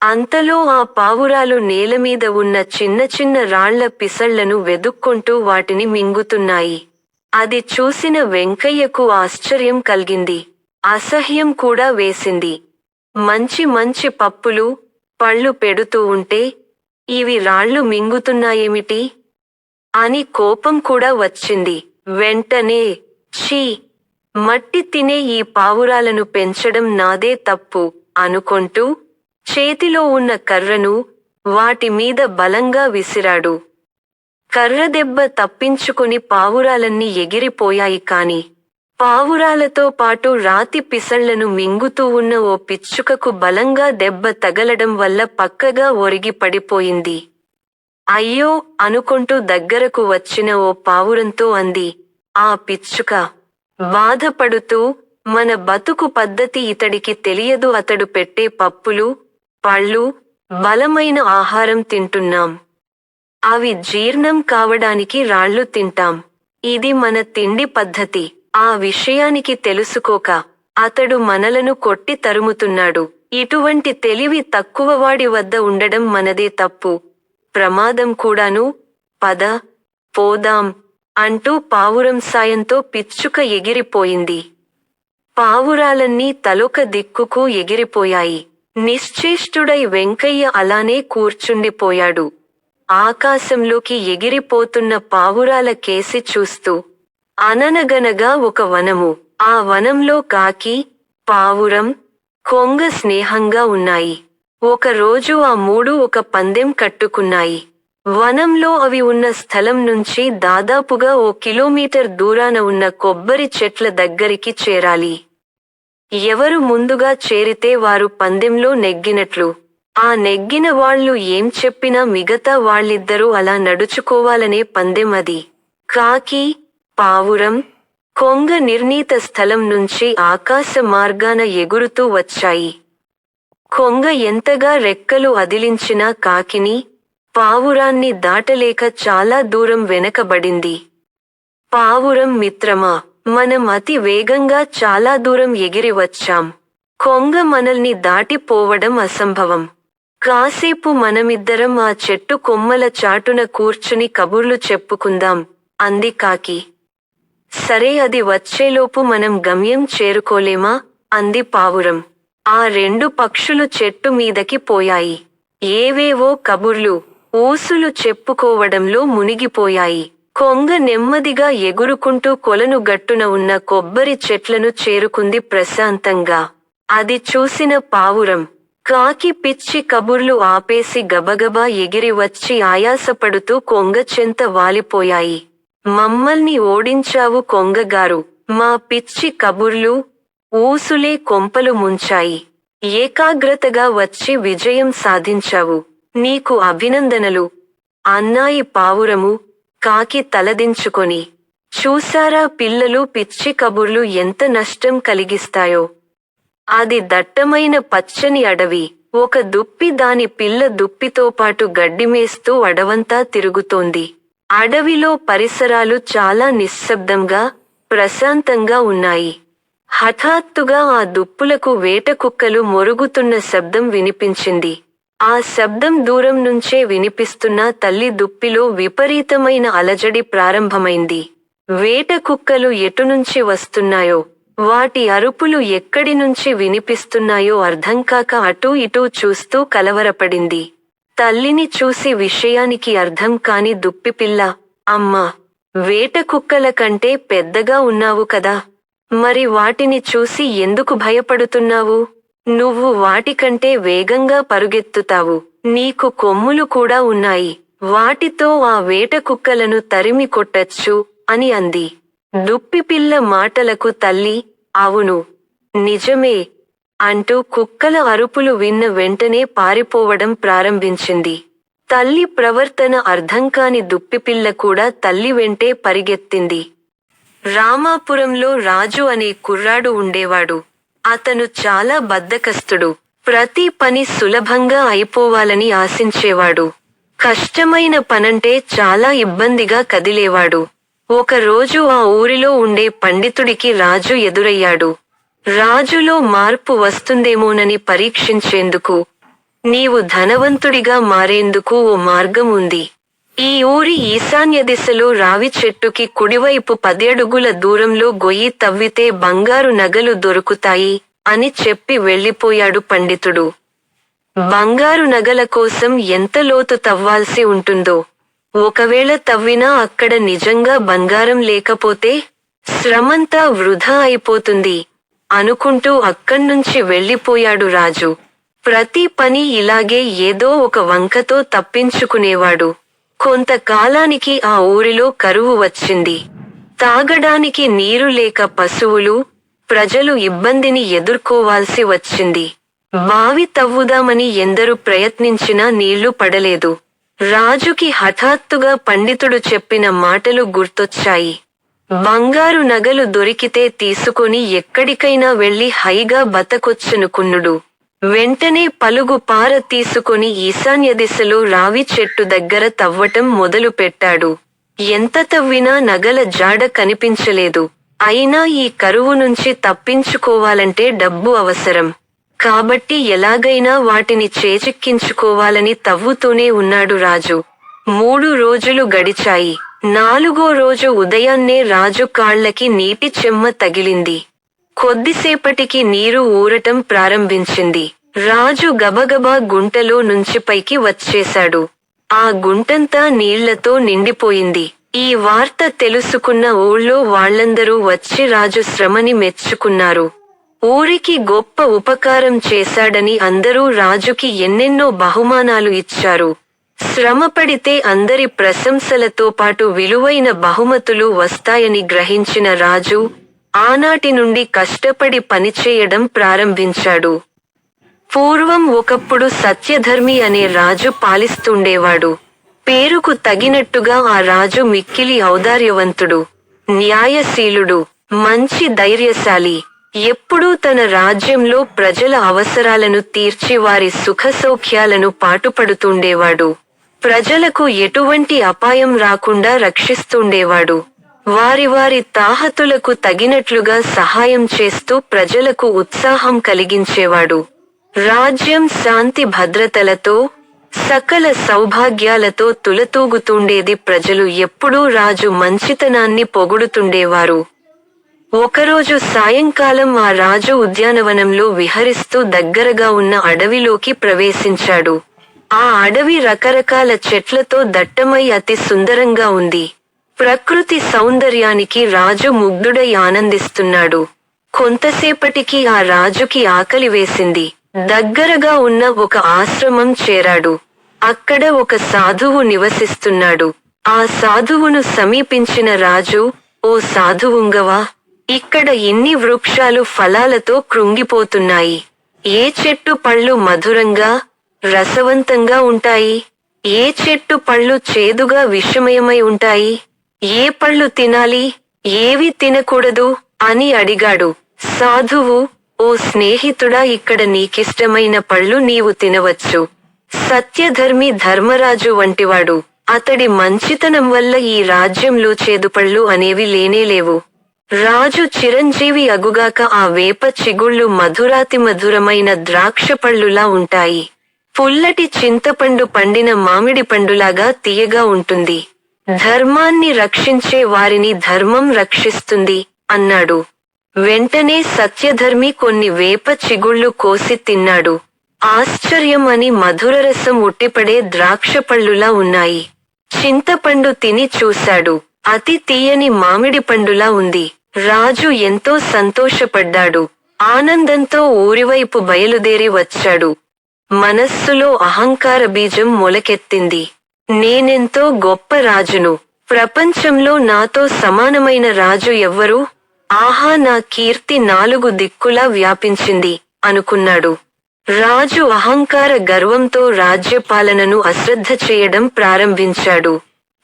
అంతలో ఆ పావురాలు నేలమీద ఉన్న చిన్న చిన్న రాళ్ల పిసళ్లను వెదుక్కుంటూ వాటిని మింగుతున్నాయి. అది చూసిన వెంకయ్యకు ఆశ్చర్యం కలిగింది. అసహ్యం కూడా వేసింది. మంచి మంచి పప్పులు, పళ్ళు పెడుతూ ఉంటే ఇవి రాళ్లు మింగుతున్నాయేమిటి అని కోపం కూడా వచ్చింది. వెంటనే, ఛీ, మట్టి తినే ఈ పావురాలను పెంచడం నాదే తప్పు అనుకుంటూ చేతిలో ఉన్న కర్రను వాటి మీద బలంగా విసిరాడు. కర్రదెబ్బ తప్పించుకుని పావురాలన్నీ ఎగిరిపోయాయి. కాని పావురాలతో పాటు రాతి పిసళ్లను మింగుతూ ఉన్న ఓ పిచ్చుకకు బలంగా దెబ్బ తగలడం వల్ల పక్కగా ఒరిగి పడిపోయింది. అయ్యో అనుకుంటూ దగ్గరకు వచ్చిన ఓ పావురంతో అంది ఆ పిచ్చుక బాధపడుతూ, మన బతుకు పద్ధతి ఇతడికి తెలియదు. అతడు పెట్టే పప్పులు, పళ్ళు, బలమైన ఆహారం తింటున్నాం. అవి జీర్ణం కావడానికి రాళ్లు తింటాం. ఇది మన తిండి పద్ధతి. ఆ విషయానికి తెలుసుకోక అతడు మనలను కొట్టి తరుముతున్నాడు. ఇటువంటి తెలివి తక్కువవాడి వద్ద ఉండడం మనదే తప్పు, ప్రమాదం కూడాను. పద, పోదాం అంటూ పావురం సాయంతో పిచ్చుక ఎగిరిపోయింది. పావురాలన్నీ తలొక దిక్కుకు ఎగిరిపోయాయి. నిశ్చేష్టుడై వెంకయ్య అలానే కూర్చుండిపోయాడు. ఆకాశంలోకి ఎగిరిపోతున్న పావురాల కేసి చూస్తూ. అననగనగా ఒక వనము. ఆ వనంలో కాకి, పావురం, కొంగ స్నేహంగా ఉన్నాయి. ఒక రోజు ఆ మూడు ఒక పందెం కట్టుకున్నాయి. వనంలో అవి ఉన్న స్థలం నుంచి దాదాపుగా 1 కిలోమీటర్ దూరాన ఉన్న కొబ్బరి చెట్ల దగ్గరికి చేరాలి. ఎవరు ముందుగా చేరితే వారు పందెంలో నెగ్గినట్లు. ఆ నెగ్గిన వాళ్ళు ఏం చెప్పినా మిగతా వాళ్ళిద్దరూ అలా నడుచుకోవాలనే పందెం అది. కాకి, పావురం, కొంగ నిర్ణీత స్థలం నుంచి ఆకాశ మార్గాన ఎగురుతూ వచ్చాయి. కొంగ ఎంతగా రెక్కలు అదిలించినా కాకిని, పావురాన్ని దాటలేక చాలా దూరం వెనకబడింది. పావురం మిత్రమా, మనం అతి వేగంగా చాలా దూరం ఎగిరి వచ్చాం. కొంగ మనల్ని దాటిపోవడం అసంభవం. కాసేపు మనమిద్దరం ఆ చెట్టు కొమ్మల చాటున కూర్చుని కబుర్లు చెప్పుకుందాం, అంది కాకి. సరే, అది వచ్చేలోపు మనం గమ్యం చేరుకోలేమా, అంది పావురం. ఆ 2 పక్షులు చెట్టు మీదకి పోయాయి. ఏవేవో కబుర్లు, ఊసులు చెప్పుకోవడంలో మునిగిపోయాయి. కొంగ నెమ్మదిగా ఎగురుకుంటూ కొలను గట్టున ఉన్న కొబ్బరి చెట్లను చేరుకుంది ప్రశాంతంగా. అది చూసిన పావురం, కాకి పిచ్చి కబుర్లు ఆపేసి గబగబా ఎగిరి వచ్చి ఆయాసపడుతూ కొంగ చెంత వాలిపోయాయి. మమ్మల్ని ఓడించావు కొంగగారు, మా పిచ్చి కబుర్లు, ఊసులే కొంపలు ముంచాయి. ఏకాగ్రతగా వచ్చి విజయం సాధించావు. నీకు అభినందనలు, అన్నాయి పావురము, కాకి తలదించుకొని. చూసారా పిల్లలు, పిచ్చి కబుర్లు ఎంత నష్టం కలిగిస్తాయో. అది దట్టమైన పచ్చని అడవి. ఒక దుప్పి దాని పిల్ల దుప్పితోపాటు గడ్డిమేస్తూ అడవంతా తిరుగుతోంది. అడవిలో పరిసరాలు చాలా నిశ్శబ్దంగా, ప్రశాంతంగా ఉన్నాయి. హఠాత్తుగా ఆ దుప్పులకు వేటకుక్కలు మొరుగుతున్న శబ్దం వినిపించింది. ఆ శబ్దం దూరం నుంచే వినిపిస్తున్నా తల్లి దుప్పిలో విపరీతమైన అలజడి ప్రారంభమైంది. వేటకుక్కలు ఎటునుంచి వస్తున్నాయో, వాటి అరుపులు ఎక్కడి నుంచి వినిపిస్తున్నాయో అర్థంకాక అటూ ఇటూ చూస్తూ కలవరపడింది. తల్లిని చూసి విషయానికి అర్థం కాని దుప్పిపిల్ల, అమ్మా, వేటకుక్కల కంటే పెద్దగా ఉన్నావు కదా, మరి వాటిని చూసి ఎందుకు భయపడుతున్నావు? నువ్వు వాటికంటే వేగంగా పరుగెత్తుతావు, నీకు కొమ్ములు కూడా ఉన్నాయి, వాటితో ఆ వేటకుక్కలను తరిమి కొట్టచ్చు, అని అంది. దుప్పిపిల్ల మాటలకు తల్లి, అవును, నిజమే, అంటూ కుక్కల అరుపులు విన్న వెంటనే పారిపోవడం ప్రారంభించింది. తల్లి ప్రవర్తన అర్థంకాని దుప్పిపిల్ల కూడా తల్లి వెంటే పరిగెత్తింది. రామాపురంలో రాజు అనే కుర్రాడు ఉండేవాడు. అతను చాలా బద్ధకస్తుడు. ప్రతి పని సులభంగా అయిపోవాలని ఆశించేవాడు. కష్టమైన పనంటే చాలా ఇబ్బందిగా కదిలేవాడు. ఒక రోజు ఆ ఊరిలో ఉండే పండితుడికి రాజు ఎదురయ్యాడు. రాజులో మార్పు వస్తుందేమోనని పరీక్షించేందుకు, నీవు ధనవంతుడిగా మారేందుకు ఓ మార్గం ఉంది. ఈ ఊరి ఈశాన్య దిశలో రావి చెట్టుకి కుడివైపు 10 అడుగుల దూరంలో గొయ్యి తవ్వితే బంగారు నగలు దొరుకుతాయి, అని చెప్పి వెళ్ళిపోయాడు పండితుడు. బంగారు నగల కోసం ఎంత లోతు తవ్వాల్సి ఉంటుందో, ఒకవేళ తవ్వినా అక్కడ నిజంగా బంగారం లేకపోతే శ్రమంతా వృధా అయిపోతుంది, అనుకుంటూ అక్కడ్నుంచి వెళ్ళిపోయాడు రాజు. ప్రతి పని ఇలాగే ఏదో ఒక వంకతో తప్పించుకునేవాడు. కొంతకాలానికి ఆ ఊరిలో కరువు వచ్చింది. తాగడానికి నీరు లేక పశువులు, ప్రజలు ఇబ్బందిని ఎదుర్కోవాల్సి వచ్చింది. బావి తవ్వుదామని ఎందరు ప్రయత్నించినా నీళ్లు పడలేదు. రాజుకి హఠాత్తుగా పండితుడు చెప్పిన మాటలు గుర్తొచ్చాయి. బంగారు నగలు దొరికితే తీసుకొని ఎక్కడికైనా వెళ్లి హైగా బతకొచ్చనుకున్నుడు. వెంటనే పలుగు పార తీసుకొని ఈశాన్య దిశలో రావి చెట్టు దగ్గర తవ్వటం మొదలు పెట్టాడు. ఎంత తవ్వినా నగల జాడ కనిపించలేదు. అయినా ఈ కరువు నుంచి తప్పించుకోవాలంటే డబ్బు అవసరం. కాబట్టి ఎలాగైనా వాటిని చేజిక్కించుకోవాలని తవ్వుతూనే ఉన్నాడు రాజు. 3 రోజులు గడిచాయి. నాలుగో రోజు ఉదయాన్నే రాజు కాళ్ళకి నీటి చెమ్మ తగిలింది. కొద్దిసేపటికి నీరు ఊరటం ప్రారంభించింది. రాజు గబగబా గుంటలో నుంచి పైకి వచ్చేశాడు. ఆ గుంటంతా నీళ్లతో నిండిపోయింది. ఈ వార్త తెలుసుకున్న ఊళ్ళో వాళ్ళందరూ వచ్చి రాజు శ్రమని మెచ్చుకున్నారు. ఊరికి గొప్ప ఉపకారం చేశాడని అందరూ రాజుకి ఎన్నెన్నో బహుమానాలు ఇచ్చారు. శ్రమపడితే అందరి ప్రశంసలతో పాటు విలువైన బహుమతులు వస్తాయని గ్రహించిన రాజు, ఆనాటి నుండి కష్టపడి పనిచేయడం ప్రారంభించాడు. పూర్వం ఒకప్పుడు సత్యధర్మి అనే రాజు పాలిస్తుండేవాడు. పేరుకు తగినట్టుగా ఆ రాజు మిక్కిలి ఔదార్యవంతుడు, న్యాయశీలుడు, మంచి ధైర్యశాలి. ఎప్పుడూ తన రాజ్యంలో ప్రజల అవసరాలను తీర్చి వారి సుఖసౌఖ్యాలను పాటుపడుతుండేవాడు. ప్రజలకు ఎటువంటి అపాయం రాకుండా రక్షిస్తుండేవాడు. వారి వారి తాహతులకు తగినట్లుగా సహాయం చేస్తూ ప్రజలకు ఉత్సాహం కలిగించేవాడు. రాజ్యం శాంతి భద్రతలతో, సకల సౌభాగ్యాలతో తులతూగుతుండేది. ప్రజలు ఎప్పుడూ రాజు మంచితనాన్ని పొగుడుతుండేవారు. ఒకరోజు సాయంకాలం ఆ రాజు ఉద్యానవనంలో విహరిస్తూ దగ్గరగా ఉన్న అడవిలోకి ప్రవేశించాడు. ఆ అడవి రకరకాల చెట్లతో దట్టమై అతి సుందరంగా ఉంది. ప్రకృతి సౌందర్యానికి రాజు ముగ్ధుడై ఆనందిస్తున్నాడు. కొంతసేపటికి ఆ రాజుకి ఆకలి వేసింది. దగ్గరగా ఉన్న ఒక ఆశ్రమం చేరాడు. అక్కడ ఒక సాధువు నివసిస్తున్నాడు. ఆ సాధువును సమీపించిన రాజు, ఓ సాధువుంగవా, ఇక్కడ ఇన్ని వృక్షాలు ఫలాలతో కృంగిపోతున్నాయి. ఏ చెట్టు పళ్ళు మధురంగా, రసవంతంగా ఉంటాయి? ఏ చెట్టు పళ్ళు చేదుగా విషమయమై ఉంటాయి? ఏ పళ్ళు తినాలి, ఏవి తినకూడదు అని అడిగాడు. సాధువు, ఓ స్నేహితుడా, ఇక్కడ నీకిష్టమైన పళ్ళు నీవు తినవచ్చు. సత్యధర్మి ధర్మరాజు వంటివాడు. అతడి మంచితనం వల్ల ఈ రాజ్యంలో చేదుపళ్ళు అనేవి లేనేలేవు. రాజు చిరంజీవి అగుగాక ఆ వేప చిగుళ్ళు మధురాతి మధురమైన ద్రాక్ష పళ్ళులా ఉంటాయి. పుల్లటి చింతపండు పండిన మామిడి పండులాగా తీయగా ఉంటుంది. ధర్మాన్ని రక్షించే వారిని ధర్మం రక్షిస్తుంది అన్నాడు. వెంటనే సత్యధర్మి కొన్ని వేప చిగుళ్ళు కోసి తిన్నాడు. ఆశ్చర్యం అని మధురరసం ఉట్టిపడే ద్రాక్ష పళ్ళులా ఉన్నాయి. చింతపండు తిని చూశాడు. అతి తీయని మామిడి పండులా ఉంది. రాజు ఎంతో సంతోషపడ్డాడు. ఆనందంతో ఊరివైపు బయలుదేరి వచ్చాడు. మనస్సులో అహంకార బీజం మొలకెత్తింది. నేనెంతో గొప్ప రాజును. ప్రపంచంలో నాతో సమానమైన రాజు ఎవ్వరు? ఆహా, నా కీర్తి 4 దిక్కులా వ్యాపించింది అనుకున్నాడు. రాజు అహంకార గర్వంతో రాజ్యపాలనను అశ్రద్ధ చేయడం ప్రారంభించాడు.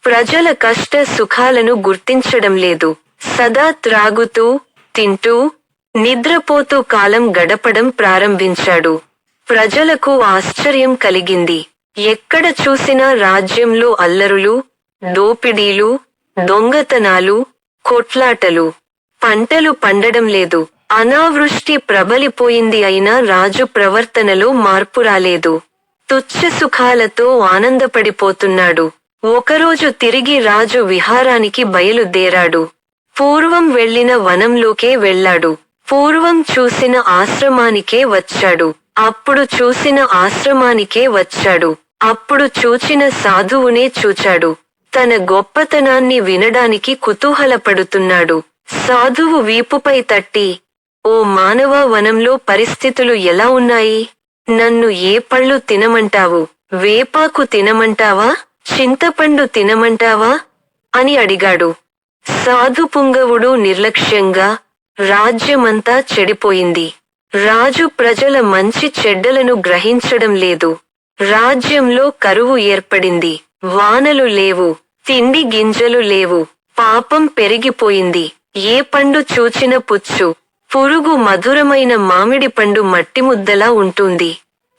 ప్రజల కష్ట సుఖాలను గుర్తించడం లేదు. సదా త్రాగుతూ, తింటూ, నిద్రపోతూ కాలం గడపడం ప్రారంభించాడు. ప్రజలకు ఆశ్చర్యం కలిగింది. ఎక్కడ చూసినా రాజ్యంలో అల్లరులు, దోపిడీలు, దొంగతనాలు, కొట్లాటలు. పంటలు పండడం లేదు. అనావృష్టి ప్రబలిపోయింది. అయినా రాజు ప్రవర్తనలో మార్పు రాలేదు. తుచ్చ సుఖాలతో ఆనందపడిపోతున్నాడు. ఒకరోజు తిరిగి రాజు విహారానికి బయలుదేరాడు. పూర్వం వెళ్లిన వనంలోకే వెళ్లాడు. పూర్వం చూసిన ఆశ్రమానికే వచ్చాడు. అప్పుడు చూసిన ఆశ్రమానికే వచ్చాడు. అప్పుడు చూచిన సాధువునే చూచాడు. తన గొప్పతనాన్ని వినడానికి కుతూహలపడుతున్నాడు. సాధువు వీపుపై తట్టి, ఓ మానవా, వనంలో పరిస్థితులు ఎలా ఉన్నాయి? నన్ను ఏ పళ్ళు తినమంటావు? వేపాకు తినమంటావా? చింతపండు తినమంటావా అని అడిగాడు. సాధు పుంగవుడు నిర్లక్ష్యంగా, రాజ్యమంతా చెడిపోయింది. రాజు ప్రజల మంచి చెడ్డలను గ్రహించడం లేదు. రాజ్యంలో కరువు ఏర్పడింది. వానలు లేవు. తిండి గింజలు లేవు. పాపం పెరిగిపోయింది. ఏ పండు చూచిన పుచ్చు, పురుగు. మధురమైన మామిడి పండు మట్టిముద్దలా ఉంటుంది.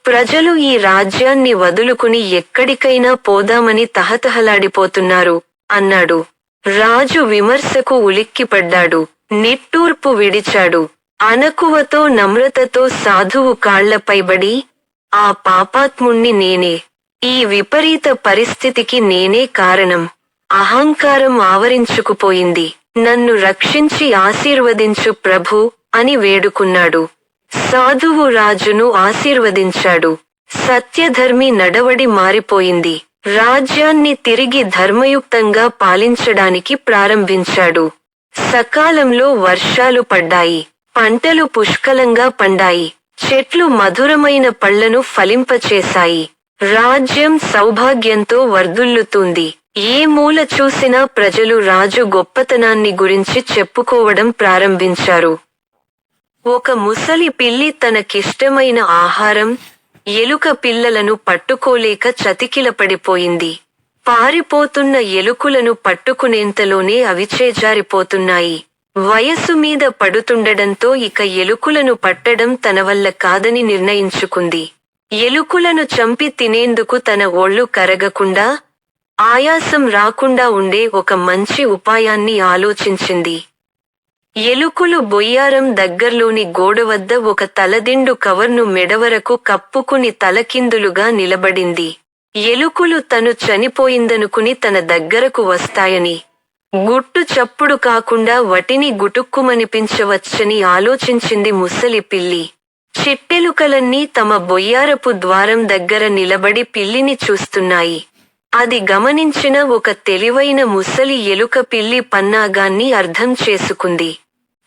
ప్రజలు ఈ రాజ్యాన్ని వదులుకుని ఎక్కడికైనా పోదామని తహతహలాడిపోతున్నారు అన్నాడు. రాజు విమర్శకు ఉలిక్కిపడ్డాడు. నిట్టూర్పు విడిచాడు. అణకువతో నమ్రతతో సాధువు కాళ్లపైబడి, ఆ పాపాత్ముణ్ణి నేనే. ఈ విపరీత పరిస్థితికి నేనే కారణం. అహంకారం ఆవరించుకుపోయింది. నన్ను రక్షించి ఆశీర్వదించు ప్రభూ అని వేడుకున్నాడు. సాధువు రాజును ఆశీర్వదించాడు. సత్యధర్మి నడవడి మారిపోయింది. రాజ్యాన్ని తిరిగి ధర్మయుక్తంగా పాలించడానికి ప్రారంభించాడు. సకాలంలో వర్షాలు పడ్డాయి. పంటలు పుష్కలంగా పండాయి. చెట్లు మధురమైన పళ్లను ఫలింపచేశాయి. రాజ్యం సౌభాగ్యంతో వర్ధిల్లుతుంది. ఏ మూల చూసినా ప్రజలు రాజు గొప్పతనాన్ని గురించి చెప్పుకోవడం ప్రారంభించారు. ఒక ముసలి పిల్లి తనకిష్టమైన ఆహారం, ఎలుక పిల్లలను పట్టుకోలేక చతికిలపడిపోయింది. పారిపోతున్న ఎలుకలను పట్టుకునేంతలోనే అవి చేజారిపోతున్నాయి. వయస్సు మీద పడుతుండడంతో ఇక ఎలుకలను పట్టడం తన వల్ల కాదని నిర్ణయించుకుంది. ఎలుకలను చంపి తినేందుకు తన ఒళ్ళు కరగకుండా, ఆయాసం రాకుండా ఉండే ఒక మంచి ఉపాయాన్ని ఆలోచించింది. ఎలుకలు బొయ్యారం దగ్గర్లోని గోడ వద్ద ఒక తలదిండు కవర్ను మెడవరకు కప్పుకుని తలకిందులుగా నిలబడింది. ఎలుకలు తను చనిపోయిందనుకుని తన దగ్గరకు వస్తాయని, గుట్టు చప్పుడు కాకుండా వటిని గుటుక్కుమనిపించవచ్చని ఆలోచించింది ముసలి పిల్లి. చిట్టెలుకలన్నీ తమ బొయ్యారపు ద్వారం దగ్గర నిలబడి పిల్లిని చూస్తున్నాయి. అది గమనించిన ఒక తెలివైన ముసలి ఎలుక పిల్లి పన్నాగాన్ని అర్థం చేసుకుంది.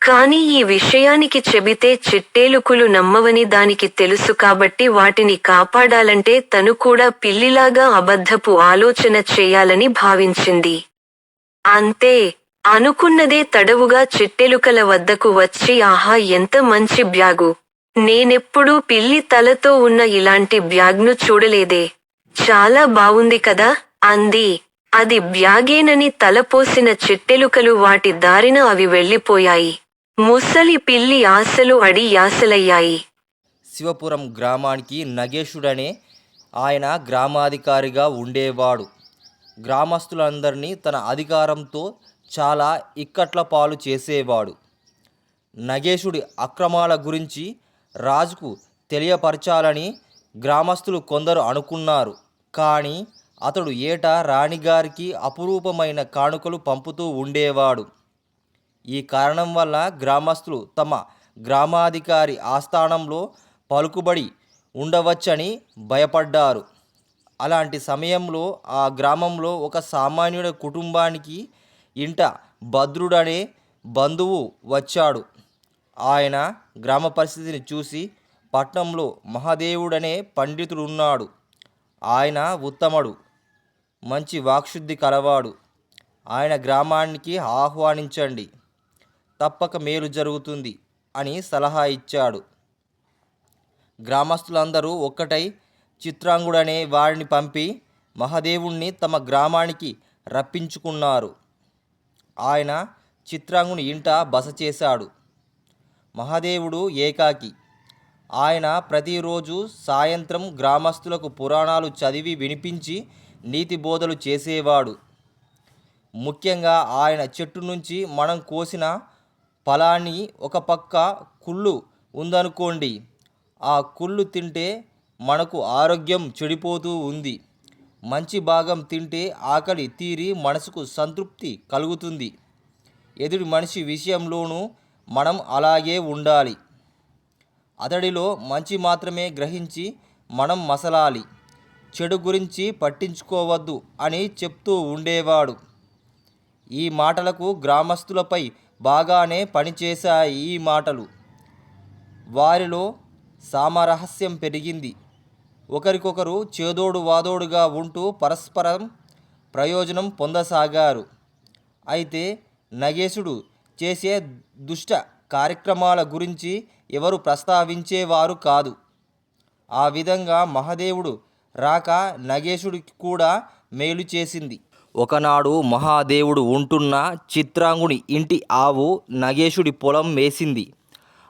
కాని ఈ విషయానికి చెబితే చిట్టేలుకలు నమ్మవని దానికి తెలుసు కాబట్టి వాటిని కాపాడాలంటే తను కూడా పిల్లిలాగా అబద్ధపు ఆలోచన చేయాలని భావించింది. అంతే, అనుకున్నదే తడవుగా చిట్టెలుకల వద్దకు వచ్చి ఆహా ఎంత మంచి బ్యాగు! నేనెప్పుడూ పిల్లి తలతో ఉన్న ఇలాంటి బ్యాగ్ను చూడలేదే. చాలా బావుంది కదా అంది. అది బ్యాగేనని తలపోసిన చిట్టెలుకలు వాటి దారిన అవి వెళ్ళిపోయాయి. ముసలి పిల్లి ఆశలు అడియాశలయ్యాయి. శివపురం గ్రామానికి నగేశుడనే ఆయన గ్రామాధికారిగా ఉండేవాడు. గ్రామస్తులందరినీ తన అధికారంతో చాలా ఇక్కట్ల పాలు చేసేవాడు. నగేశుడి అక్రమాల గురించి రాజుకు తెలియపరచాలని గ్రామస్తులు కొందరు అనుకున్నారు. కానీ అతడు ఏటా రాణిగారికి అపురూపమైన కానుకలు పంపుతూ ఉండేవాడు. ఈ కారణం వల్ల గ్రామస్తులు తమ గ్రామాధికారి ఆస్థానంలో పలుకుబడి ఉండవచ్చని భయపడ్డారు. అలాంటి సమయంలో ఆ గ్రామంలో ఒక సామాన్యుడి కుటుంబానికి ఇంట భద్రుడనే బంధువు వచ్చాడు. ఆయన గ్రామ పరిస్థితిని చూసి, పట్నంలో మహాదేవుడనే పండితుడున్నాడు. ఆయన ఉత్తముడు, మంచి వాక్శుద్ధి కలవాడు. ఆయన గ్రామానికి ఆహ్వానించండి, తప్పక మేలు జరుగుతుంది అని సలహా ఇచ్చాడు. గ్రామస్తులందరూ ఒక్కటై చిత్రాంగుడనే వాడిని పంపి మహాదేవుణ్ణి తమ గ్రామానికి రప్పించుకున్నారు. ఆయన చిత్రాంగుని ఇంట బస చేశాడు. మహాదేవుడు ఏకాకి. ఆయన ప్రతిరోజు సాయంత్రం గ్రామస్తులకు పురాణాలు చదివి వినిపించి నీతి బోధలు చేసేవాడు. ముఖ్యంగా ఆయన చెట్టు నుంచి మనం కోసిన ఫలాన్ని ఒక పక్క కుళ్ళు ఉందనుకోండి, ఆ కుళ్ళు తింటే మనకు ఆరోగ్యం చెడిపోతూ ఉంది. మంచి భాగం తింటే ఆకలి తీరి మనసుకు సంతృప్తి కలుగుతుంది. ఎదుటి మనిషి విషయంలోనూ మనం అలాగే ఉండాలి. అతడిలో మంచి మాత్రమే గ్రహించి మనం మసలాలి. చెడు గురించి పట్టించుకోవద్దు అని చెప్తూ ఉండేవాడు. ఈ మాటలకు గ్రామస్తులపై బాగానే పనిచేశాయి. ఈ మాటలు వారిలో సామరస్యం పెరిగింది. ఒకరికొకరు చేదోడు వాదోడుగా ఉంటూ పరస్పరం ప్రయోజనం పొందసాగారు. అయితే నగేశుడు చేసే దుష్ట కార్యక్రమాల గురించి ఎవరు ప్రస్తావించేవారు కాదు. ఆ విధంగా మహాదేవుడు రాక నగేశుడికి కూడా మేలు చేసింది. ఒకనాడు మహాదేవుడు ఉంటున్న చిత్రాంగుని ఇంటి ఆవు నగేశుడి పొలం మేసింది.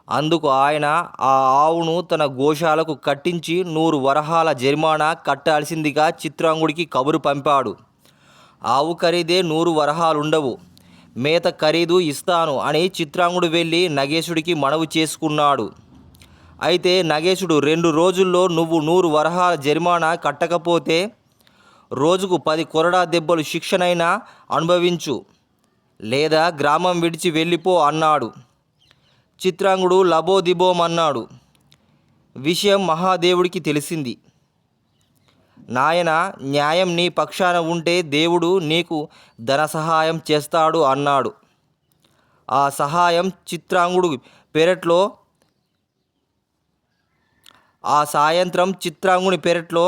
అందుకు ఆయన ఆ ఆవును తన గోశాలకు కట్టించి 100 వరహాల జరిమానా కట్టాల్సిందిగా చిత్రాంగుడికి కబురు పంపాడు. ఆవు ఖరీదే 100 వరహాలుండవు, మేత ఖరీదు ఇస్తాను అని చిత్రాంగుడు వెళ్ళి నగేశుడికి మనవి చేసుకున్నాడు. అయితే నగేశుడు 2 రోజుల్లో నువ్వు 100 వరహాల జరిమానా కట్టకపోతే రోజుకు 10 కొరడా దెబ్బలు శిక్షనైనా అనుభవించు, లేదా గ్రామం విడిచి వెళ్ళిపో అన్నాడు. చిత్రాంగుడు లబోదిబోమన్నాడు. విషయం మహాదేవుడికి తెలిసింది. నాయన, న్యాయం నీ పక్షాన ఉంటే దేవుడు నీకు ధన సహాయం చేస్తాడు అన్నాడు. ఆ సహాయం చిత్రాంగుడు పెరట్లో ఆ సాయంత్రం చిత్రాంగుని పెరట్లో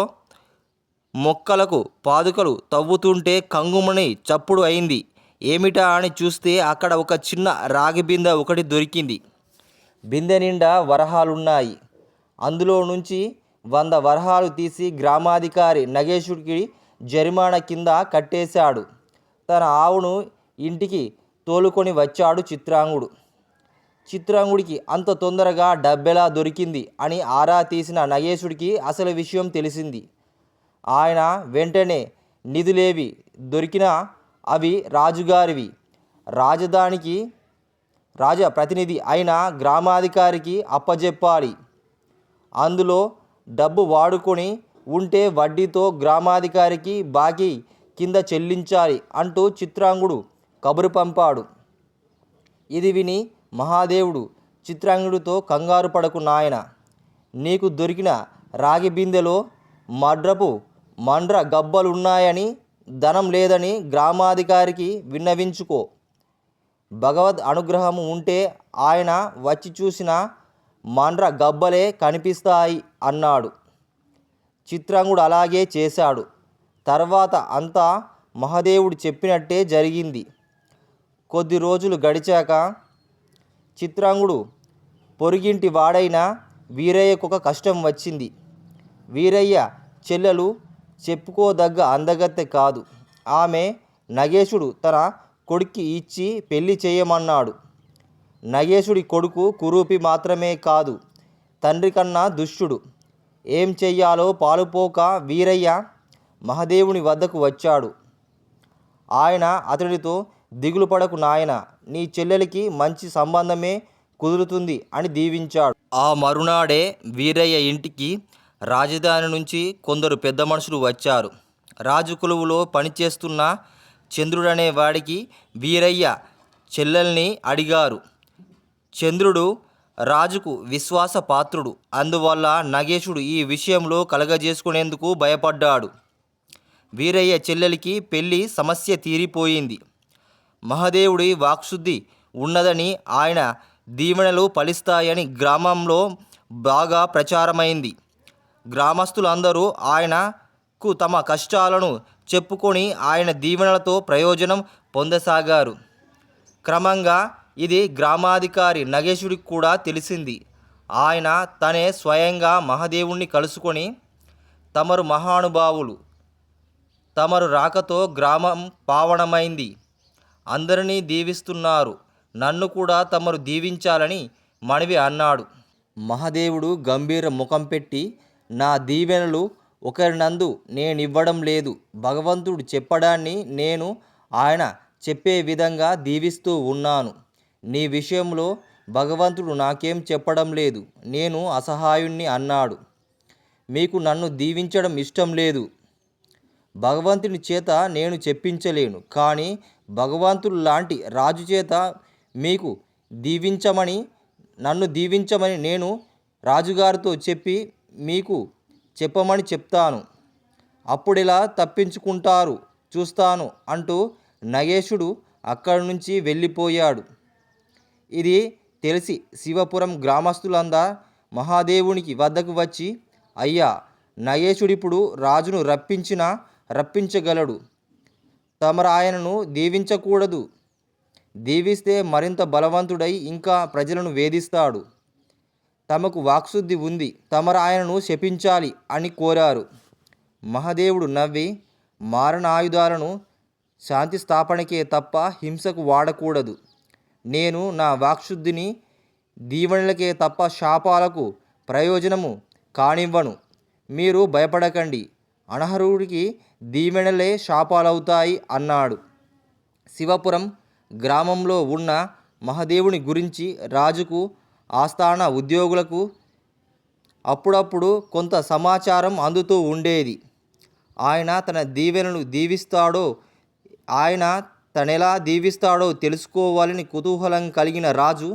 మొక్కలకు పాదుకలు తవ్వుతుంటే కంగుమని చప్పుడు అయింది. ఏమిటా అని చూస్తే అక్కడ ఒక చిన్న రాగి బిందె ఒకటి దొరికింది. బిందె నిండా వరహాలున్నాయి. అందులో నుంచి 100 వరహాలు తీసి గ్రామాధికారి నగేశుడికి జరిమానా కింద కట్టేశాడు. తన ఆవును ఇంటికి తోలుకొని వచ్చాడు చిత్రాంగుడు. చిత్రాంగుడికి అంత తొందరగా డబ్బెలా దొరికింది అని ఆరా తీసిన నగేశుడికి అసలు విషయం తెలిసింది. ఆయన వెంటనే నిధులేవి దొరికినా అవి రాజుగారివి, రాజధానికి రాజప్రతినిధి అయిన గ్రామాధికారికి అప్పజెప్పాలి. అందులో డబ్బు వాడుకొని ఉంటే వడ్డీతో గ్రామాధికారికి బాకీ కింద చెల్లించాలి అంటూ చిత్రాంగుడు కబురు పంపాడు. ఇది విని మహాదేవుడు చిత్రాంగుడితో, కంగారు పడకు నాయన, నీకు దొరికిన రాగి బిందెలో మండ్ర గబ్బలున్నాయని, ధనం లేదని గ్రామాధికారికి విన్నవించుకో. భగవద్ అనుగ్రహం ఉంటే ఆయన వచ్చి చూసిన మండ్ర గబ్బలే కనిపిస్తాయి అన్నాడు. చిత్రాంగుడు అలాగే చేశాడు. తర్వాత అంతా మహాదేవుడు చెప్పినట్టే జరిగింది. కొద్ది రోజులు గడిచాక చిత్రాంగుడు పొరుగింటి వాడైన వీరయ్యకొక కష్టం వచ్చింది. వీరయ్య చెల్లెలు చెప్పుకోదగ్గ అందగత్తె కాదు. ఆమె నగేశుడు తన కొడుక్కి ఇచ్చి పెళ్లి చేయమన్నాడు. నగేశుడి కొడుకు కురూపి మాత్రమే కాదు, తండ్రి కన్నా దుష్టుడు. ఏం చెయ్యాలో పాలుపోక వీరయ్య మహాదేవుని వద్దకు వచ్చాడు. ఆయన అతడితో, దిగులు పడకు నాయన, నీ చెల్లెలికి మంచి సంబంధమే కుదురుతుంది అని దీవించాడు. ఆ మరునాడే వీరయ్య ఇంటికి రాజధాని నుంచి కొందరు పెద్ద మనుషులు వచ్చారు. రాజు కొలువులో పనిచేస్తున్న చంద్రుడనే వాడికి వీరయ్య చెల్లెల్ని అడిగారు. చంద్రుడు రాజుకు విశ్వాసపాత్రుడు. అందువల్ల నగేశుడు ఈ విషయంలో కలగజేసుకునేందుకు భయపడ్డాడు. వీరయ్య చెల్లెలికి పెళ్లి సమస్య తీరిపోయింది. మహాదేవుడి వాక్శుద్ధి ఉన్నదని, ఆయన దీవెనలు ఫలిస్తాయని గ్రామంలో బాగా ప్రచారమైంది. గ్రామస్తులందరూ ఆయనకు తమ కష్టాలను చెప్పుకొని ఆయన దీవెనలతో ప్రయోజనం పొందసాగారు. క్రమంగా ఇది గ్రామాధికారి నగేశుడికి కూడా తెలిసింది. ఆయన తనే స్వయంగా మహాదేవుణ్ణి కలుసుకొని, తమరు మహానుభావులు, తమరు రాకతో గ్రామం పావనమైంది, అందరినీ దీవిస్తున్నారు, నన్ను కూడా తమరు దీవించాలని మనవి అన్నాడు. మహాదేవుడు గంభీర ముఖం పెట్టి, నా దీవెనలు ఒకరినందు నేనివ్వడం లేదు. భగవంతుడు చెప్పడాన్ని నేను ఆయన చెప్పే విధంగా దీవిస్తూ ఉన్నాను. నీ విషయంలో భగవంతుడు నాకేం చెప్పడం లేదు. నేను అసహాయుణ్ణి అన్నాడు. మీకు నన్ను దీవించడం ఇష్టం లేదు. భగవంతుని చేత నేను చెప్పించలేను. కానీ భగవంతుడు లాంటి రాజు చేత మీకు నన్ను దీవించమని నేను రాజుగారితో చెప్పి మీకు చెప్పమని చెప్తాను. అప్పుడెలా తప్పించుకుంటారు చూస్తాను అంటూ నగేశుడు అక్కడి నుంచి వెళ్ళిపోయాడు. ఇది తెలిసి శివపురం గ్రామస్తులందా మహాదేవునికి వద్దకు వచ్చి, అయ్యా, నగేశుడిప్పుడు రాజును రప్పించగలడు. తమరు ఆయనను దీవించకూడదు. దీవిస్తే మరింత బలవంతుడై ఇంకా ప్రజలను వేధిస్తాడు. తమకు వాక్శుద్ధి ఉంది, తమరు ఆయనను శపించాలి అని కోరారు. మహాదేవుడు నవ్వి, మారణాయుధాలను శాంతి స్థాపనకే తప్ప హింసకు వాడకూడదు. నేను నా వాక్శుద్ధిని దీవెనలకే తప్ప శాపాలకు ప్రయోజనము కానివ్వను. మీరు భయపడకండి. అనర్హుడికి దీవెనలే శాపాలవుతాయి అన్నాడు. శివపురం గ్రామంలో ఉన్న మహాదేవుని గురించి రాజుకు, ఆస్థాన ఉద్యోగులకు అప్పుడప్పుడు కొంత సమాచారం అందుతూ ఉండేది. ఆయన తనెలా దీవిస్తాడో తెలుసుకోవాలని కుతూహలం కలిగిన రాజు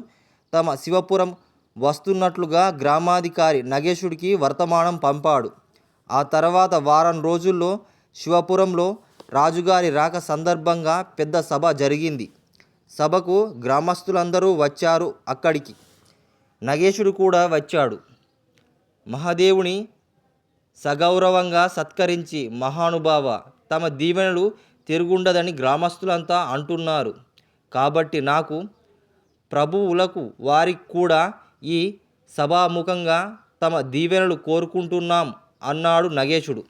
తమ శివపురం వస్తున్నట్లుగా గ్రామాధికారి నగేషుడికి వర్తమానం పంపాడు. ఆ తర్వాత వారం రోజుల్లో శివపురంలో రాజుగారి రాక సందర్భంగా పెద్ద సభ జరిగింది. సభకు గ్రామస్తులందరూ వచ్చారు. అక్కడికి నగేషుడు కూడా వచ్చాడు. మహాదేవుని సగౌరవంగా సత్కరించి, మహానుభావ, తమ దీవెనలు తిరుగుండదని గ్రామస్తులంతా అంటున్నారు. కాబట్టి నాకు, ప్రభువులకు, వారికి కూడా ఈ సభాముఖంగా తమ దీవెనలు కోరుకుంటున్నాం అన్నాడు నగేషుడు.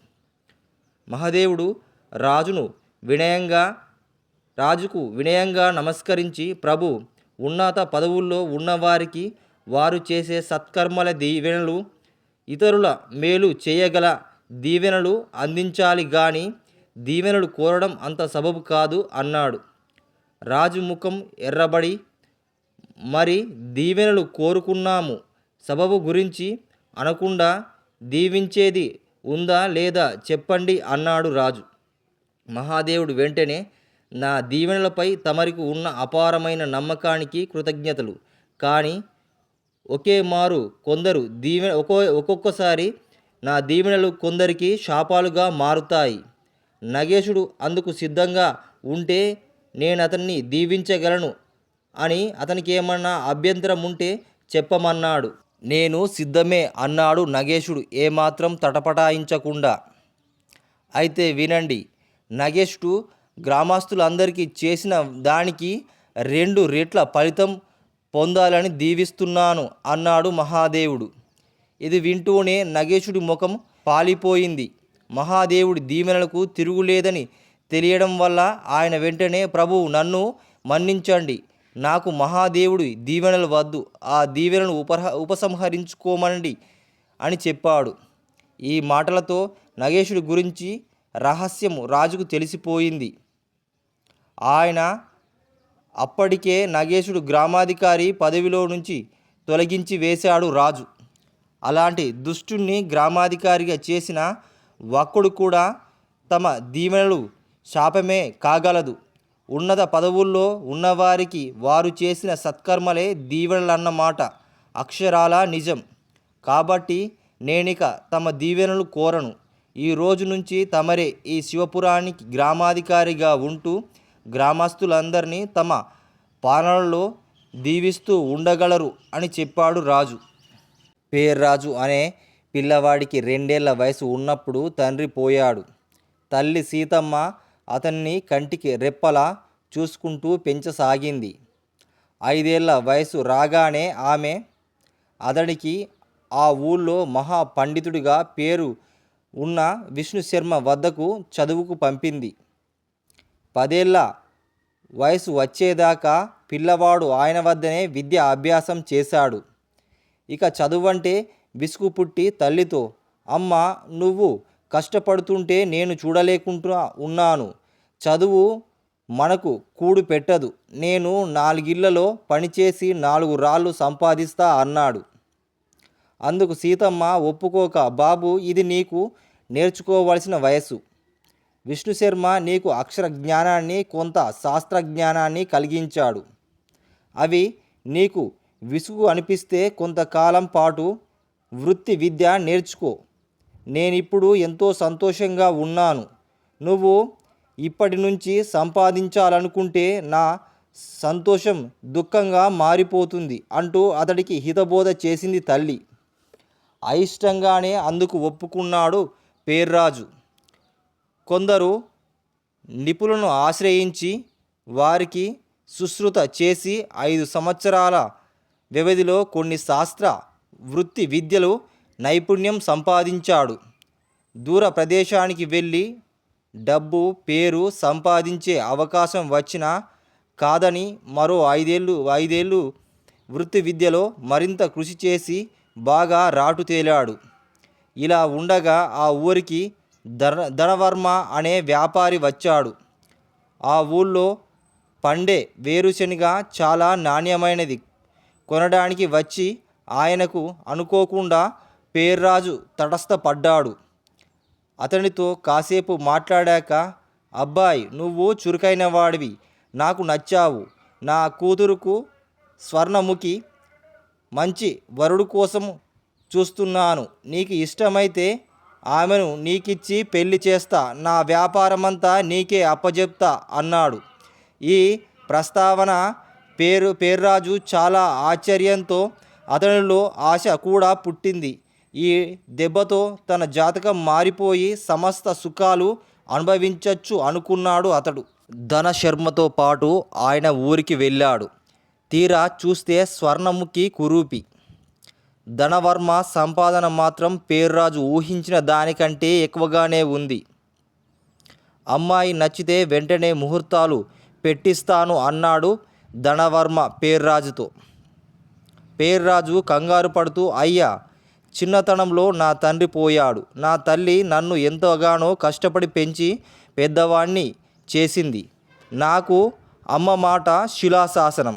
మహాదేవుడు రాజుకు వినయంగా నమస్కరించి, ప్రభు, ఉన్నత పదవుల్లో ఉన్నవారికి వారు చేసే సత్కర్మల దీవెనలు, ఇతరుల మేలు చేయగల దీవెనలు అందించాలి గాని దీవెనలు కోరడం అంత సబబు కాదు అన్నాడు. రాజు ముఖం ఎర్రబడి, మరి దీవెనలు కోరుకున్నాము, సబబు గురించి అనకుండా దీవించేది ఉందా లేదా చెప్పండి అన్నాడు రాజు. మహాదేవుడు వెంటనే, నా దీవెనలపై తమరికి ఉన్న అపారమైన నమ్మకానికి కృతజ్ఞతలు. కానీ ఒక్కొక్కసారి నా దీవెనలు కొందరికి శాపాలుగా మారుతాయి. నగేషుడు అందుకు సిద్ధంగా ఉంటే నేనతన్ని దీవించగలను అని అతనికి ఏమన్నా అభ్యంతరం ఉంటే చెప్పమన్నాడు. నేను సిద్ధమే అన్నాడు నగేషుడు ఏమాత్రం తటపటాయించకుండా. అయితే వినండి, నగేషుడు గ్రామస్తులందరికీ చేసిన దానికి 2 రెట్ల ఫలితం పొందాలని దీవిస్తున్నాను అన్నాడు మహాదేవుడు. ఇది వింటూనే నగేషుడి ముఖం పాలిపోయింది. మహాదేవుడి దీవెనలకు తిరుగులేదని తెలియడం వల్ల ఆయన వెంటనే, ప్రభువు, నన్ను మన్నించండి, నాకు మహాదేవుడి దీవెనలు వద్దు, ఆ దీవెనలను ఉపసంహరించుకోమండి అని చెప్పాడు. ఈ మాటలతో నగేషుడి గురించి రహస్యము రాజుకు తెలిసిపోయింది. ఆయన అప్పటికే నగేషుడు గ్రామాధికారి పదవిలో నుంచి తొలగించి వేశాడు రాజు. అలాంటి దుష్టుణ్ణి గ్రామాధికారిగా చేసిన ఒక్కడు కూడా తమ దీవెనలు శాపమే కాగలదు. ఉన్నత పదవుల్లో ఉన్నవారికి వారు చేసిన సత్కర్మలే దీవెనలన్నమాట అక్షరాల నిజం. కాబట్టి నేనిక తమ దీవెనలు కోరను. ఈ రోజు నుంచి తమరే ఈ శివపురానికి గ్రామాధికారిగా ఉంటూ గ్రామస్తులందరినీ తమ పాలనలో దీవిస్తూ ఉండగలరు అని చెప్పాడు రాజు. పేర్రాజు అనే పిల్లవాడికి 2 ఏళ్ల వయసు ఉన్నప్పుడు తండ్రి పోయాడు. తల్లి సీతమ్మ అతన్ని కంటికి రెప్పలా చూసుకుంటూ పెంచసాగింది. 5 ఏళ్ల వయసు రాగానే ఆమె అతడికి ఆ ఊళ్ళో మహా పండితుడిగా పేరు ఉన్న విష్ణుశర్మ వద్దకు చదువుకు పంపింది. 10 ఏళ్ల వయసు వచ్చేదాకా పిల్లవాడు ఆయన వద్దనే విద్య అభ్యాసం చేశాడు. ఇక చదువంటే విసుగు పుట్టి తల్లితో, అమ్మ, నువ్వు కష్టపడుతుంటే నేను చూడలేకుండా ఉన్నాను. చదువు మనకు కూడు పెట్టదు. నేను 4 ఇళ్లలో పనిచేసి 4 రాళ్ళు సంపాదిస్తా అన్నాడు. అందుకు సీతమ్మ ఒప్పుకోక, బాబు, ఇది నీకు నేర్చుకోవలసిన వయసు. విష్ణుశర్మ నీకు అక్షర జ్ఞానాన్ని, కొంత శాస్త్రజ్ఞానాన్ని కలిగించాడు. అవి నీకు విసుగు అనిపిస్తే కొంతకాలం పాటు వృత్తి విద్య నేర్చుకో. నేనిప్పుడు ఎంతో సంతోషంగా ఉన్నాను. నువ్వు ఇప్పటి నుంచి సంపాదించాలనుకుంటే నా సంతోషం దుఃఖంగా మారిపోతుంది అంటూ అతడికి హితబోధ చేసింది తల్లి. అయిష్టంగానే అందుకు ఒప్పుకున్నాడు పేర్రాజు. కొందరు నిపుణులను ఆశ్రయించి వారికి సుశ్రుత చేసి 5 సంవత్సరాల వ్యవధిలో కొన్ని శాస్త్ర వృత్తి విద్యలు నైపుణ్యం సంపాదించాడు. దూర ప్రదేశానికి వెళ్ళి డబ్బు, పేరు సంపాదించే అవకాశం వచ్చినా కాదని మరో 5 ఏళ్ళు వృత్తి విద్యలో మరింత కృషి చేసి బాగా రాటు తేలాడు. ఇలా ఉండగా ఆ ఊరికి ధనవర్మ అనే వ్యాపారి వచ్చాడు. ఆ ఊళ్ళో పండే వేరుశనగ చాలా నాణ్యమైనది కొనడానికి వచ్చి ఆయనకు అనుకోకుండా పేర్రాజు తటస్థపడ్డాడు. అతనితో కాసేపు మాట్లాడాక, అబ్బాయ్, నువ్వు చురుకైన వాడివి, నాకు నచ్చావు. నా కూతురుకు స్వర్ణముఖి మంచి వరుడు కోసం చూస్తున్నాను. నీకు ఇష్టమైతే ఆమెను నీకిచ్చి పెళ్లి చేస్తా. నా వ్యాపారమంతా నీకే అప్పజెప్తా అన్నాడు. ఈ ప్రస్తావన పేర్రాజు చాలా ఆశ్చర్యంతో, అతనిలో ఆశ కూడా పుట్టింది. ఈ దెబ్బతో తన జాతకం మారిపోయి సమస్త సుఖాలు అనుభవించచ్చు అనుకున్నాడు అతడు. ధనశర్మతో పాటు ఆయన ఊరికి వెళ్ళాడు. తీరా చూస్తే స్వర్ణముఖి కురూపి. ధనవర్మ సంపాదన మాత్రం పేర్రాజు ఊహించిన దానికంటే ఎక్కువగానే ఉంది. అమ్మాయి నచ్చితే వెంటనే ముహూర్తాలు పెట్టిస్తాను అన్నాడు ధనవర్మ పేర్రాజుతో. పేర్రాజు కంగారు పడుతూ, అయ్యా, చిన్నతనంలో నా తండ్రి పోయాడు. నా తల్లి నన్ను ఎంతగానో కష్టపడి పెంచి పెద్దవాణ్ణి చేసింది. నాకు అమ్మ మాట శిలాశాసనం.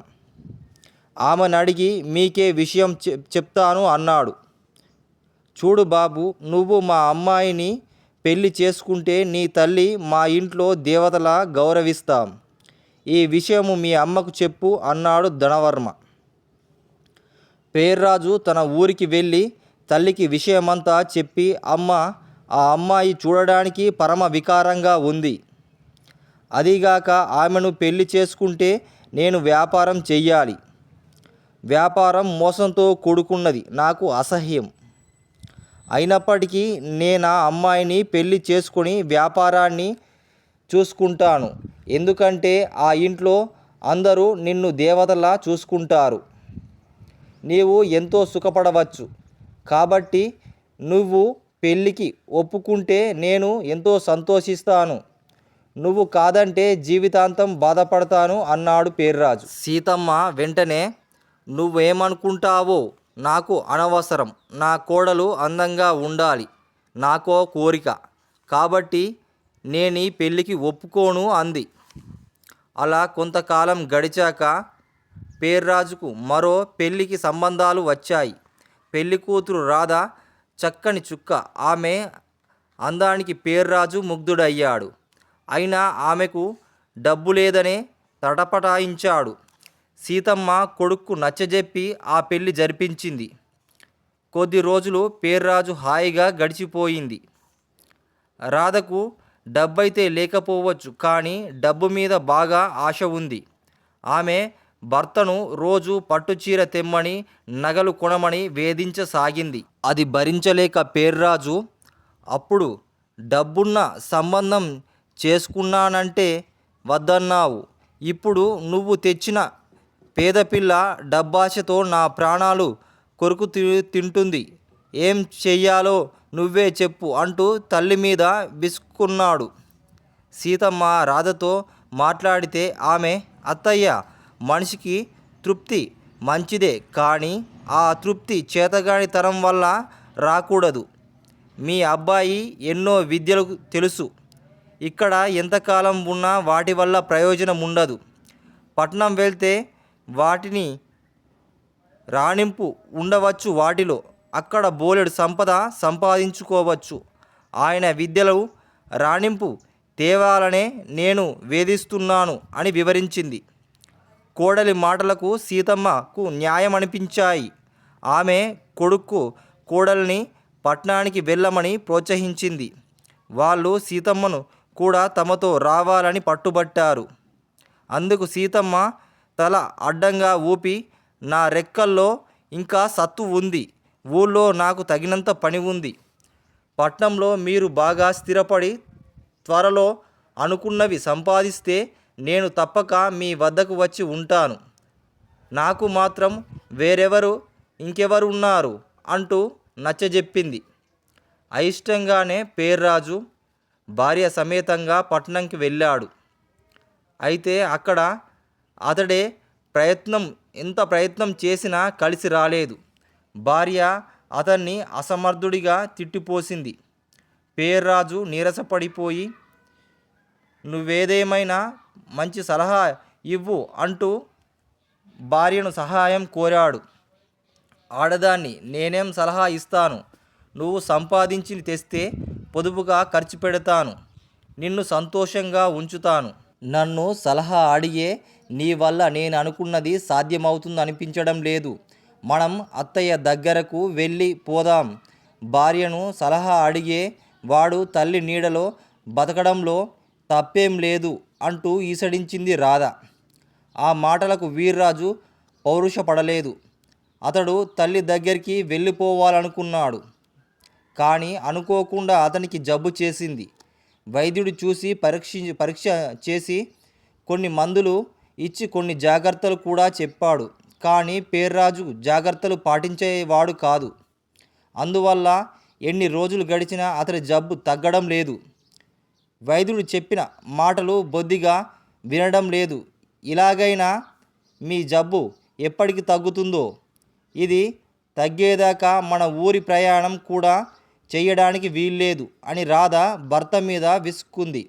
ఆమెను అడిగి మీకే విషయం చెప్తాను అన్నాడు. చూడు బాబు, నువ్వు మా అమ్మాయిని పెళ్లి చేసుకుంటే నీ తల్లి మా ఇంట్లో దేవతలా గౌరవిస్తాం. ఈ విషయము మీ అమ్మకు చెప్పు అన్నాడు ధనవర్మ. పేర్రాజు తన ఊరికి వెళ్ళి తల్లికి విషయమంతా చెప్పి, అమ్మ, ఆ అమ్మాయి చూడడానికి పరమ వికారంగా ఉంది. అదిగాక ఆమెను పెళ్లి చేసుకుంటే నేను వ్యాపారం చెయ్యాలి. వ్యాపారం మోసంతో కూడుకున్నది, నాకు అసహ్యం. అయినప్పటికీ నేనా అమ్మాయిని పెళ్లి చేసుకుని వ్యాపారాన్ని చూసుకుంటాను. ఎందుకంటే ఆ ఇంట్లో అందరూ నిన్ను దేవతలా చూసుకుంటారు. నీవు ఎంతో సుఖపడవచ్చు. కాబట్టి నువ్వు పెళ్ళికి ఒప్పుకుంటే నేను ఎంతో సంతోషిస్తాను. నువ్వు కాదంటే జీవితాంతం బాధపడతాను అన్నాడు పేర్రాజు. సీతమ్మ వెంటనే, నువ్వేమనుకుంటావో నాకు అనవసరం. నా కోడలు అందంగా ఉండాలి, నాకో కోరిక. కాబట్టి నేను ఈ పెళ్ళికి ఒప్పుకోను అంది. అలా కొంతకాలం గడిచాక పేర్రాజుకు మరో పెళ్ళికి సంబంధాలు వచ్చాయి. పెళ్లి కూతురు రాధ చక్కని చుక్క. ఆమె అందానికి పేర్రాజు ముగ్ధుడయ్యాడు. అయినా ఆమెకు డబ్బు లేదనే తటపటాయించాడు. సీతమ్మ కొడుక్కు నచ్చజెప్పి ఆ పెళ్లి జరిపించింది. కొద్ది రోజులు పేర్రాజు హాయిగా గడిచిపోయింది. రాధకు డబ్బైతే లేకపోవచ్చు, కానీ డబ్బు మీద బాగా ఆశ ఉంది. ఆమె భర్తను రోజు పట్టుచీర తెమ్మని, నగలు కొనమని వేధించసాగింది. అది భరించలేక పేర్రాజు, అప్పుడు డబ్బున్న సంబంధం చేసుకున్నానంటే వద్దన్నావు. ఇప్పుడు నువ్వు తెచ్చిన పేదపిల్ల డబ్బాశతో నా ప్రాణాలు కొరుకు తింటుంది. ఏం చెయ్యాలో నువ్వే చెప్పు అంటూ తల్లి మీద విసుక్కున్నాడు. సీతమ్మ రాధతో మాట్లాడితే ఆమె, అత్తయ్య, మనిషికి తృప్తి మంచిదే, కానీ ఆ తృప్తి చేతగానితనం వల్ల రాకూడదు. మీ అబ్బాయి ఎన్నో విద్యలు తెలుసు. ఇక్కడ ఎంతకాలం ఉన్నా వాటి వల్ల ప్రయోజనం ఉండదు. పట్నం వెళ్తే వాటిని రాణింపు ఉండవచ్చు. వాటిలో అక్కడ బోలెడు సంపద సంపాదించుకోవచ్చు. ఆయన విద్యలు రాణింపు తేవాలనే నేను వేధిస్తున్నాను అని వివరించింది. కోడలి మాటలకు సీతమ్మకు న్యాయం అనిపించాయి. ఆమె కొడుకు కోడల్ని పట్నానికి వెళ్ళమని ప్రోత్సహించింది. వాళ్ళు సీతమ్మను కూడా తమతో రావాలని పట్టుబట్టారు. అందుకు సీతమ్మ తల అడ్డంగా ఊపి, నా రెక్కల్లో ఇంకా సత్తు ఉంది. ఊళ్ళో నాకు తగినంత పని ఉంది. పట్నంలో మీరు బాగా స్థిరపడి త్వరలో అనుకున్నవి సంపాదిస్తే నేను తప్పక మీ వద్దకు వచ్చి ఉంటాను. నాకు మాత్రం ఇంకెవరు ఉన్నారు అంటూ నచ్చజెప్పింది. అయిష్టంగానే పేర్రాజు భార్య సమేతంగా పట్నంకి వెళ్ళాడు. అయితే అక్కడ అతడే ఎంత ప్రయత్నం చేసినా కలిసి రాలేదు. భార్య అతన్ని అసమర్థుడిగా తిట్టిపోసింది. పేర్రాజు నీరసపడిపోయి, నువ్వేదేమైనా మంచి సలహా ఇవ్వు అంటూ భార్యను సహాయం కోరాడు. ఆడదాన్ని నేనేం సలహా ఇస్తాను? నువ్వు సంపాదించి తెస్తే పొదుపుగా ఖర్చు పెడతాను. నిన్ను సంతోషంగా ఉంచుతాను. నన్ను సలహా అడిగే నీ వల్ల నేను అనుకున్నది సాధ్యమవుతుంది అనిపించడం లేదు. మనం అత్తయ్య దగ్గరకు వెళ్ళి పోదాం. భార్యను సలహా అడిగే వాడు తల్లి నీడలో బతకడంలో తప్పేం లేదు అంటూ ఈసడించింది రాధ. ఆ మాటలకు వీర్రాజు పౌరుషపడలేదు. అతడు తల్లి దగ్గరికి వెళ్ళిపోవాలనుకున్నాడు. కానీ అనుకోకుండా అతనికి జబ్బు చేసింది. వైద్యుడు చూసి పరీక్ష చేసి కొన్ని మందులు ఇచ్చి కొన్ని జాగ్రత్తలు కూడా చెప్పాడు. కానీ పేర్రాజు జాగ్రత్తలు పాటించేవాడు కాదు. అందువల్ల ఎన్ని రోజులు గడిచినా అతడి జబ్బు తగ్గడం లేదు. వైద్యుడు చెప్పిన మాటలు బొద్దిగా వినడం లేదు. ఇలాగైనా మీ జబ్బు ఎప్పటికి తగ్గుతుందో, ఇది తగ్గేదాకా మన ఊరి ప్రయాణం కూడా చెయ్యడానికి వీల్లేదు అని రాధ భర్త మీద విసుక్కుంది.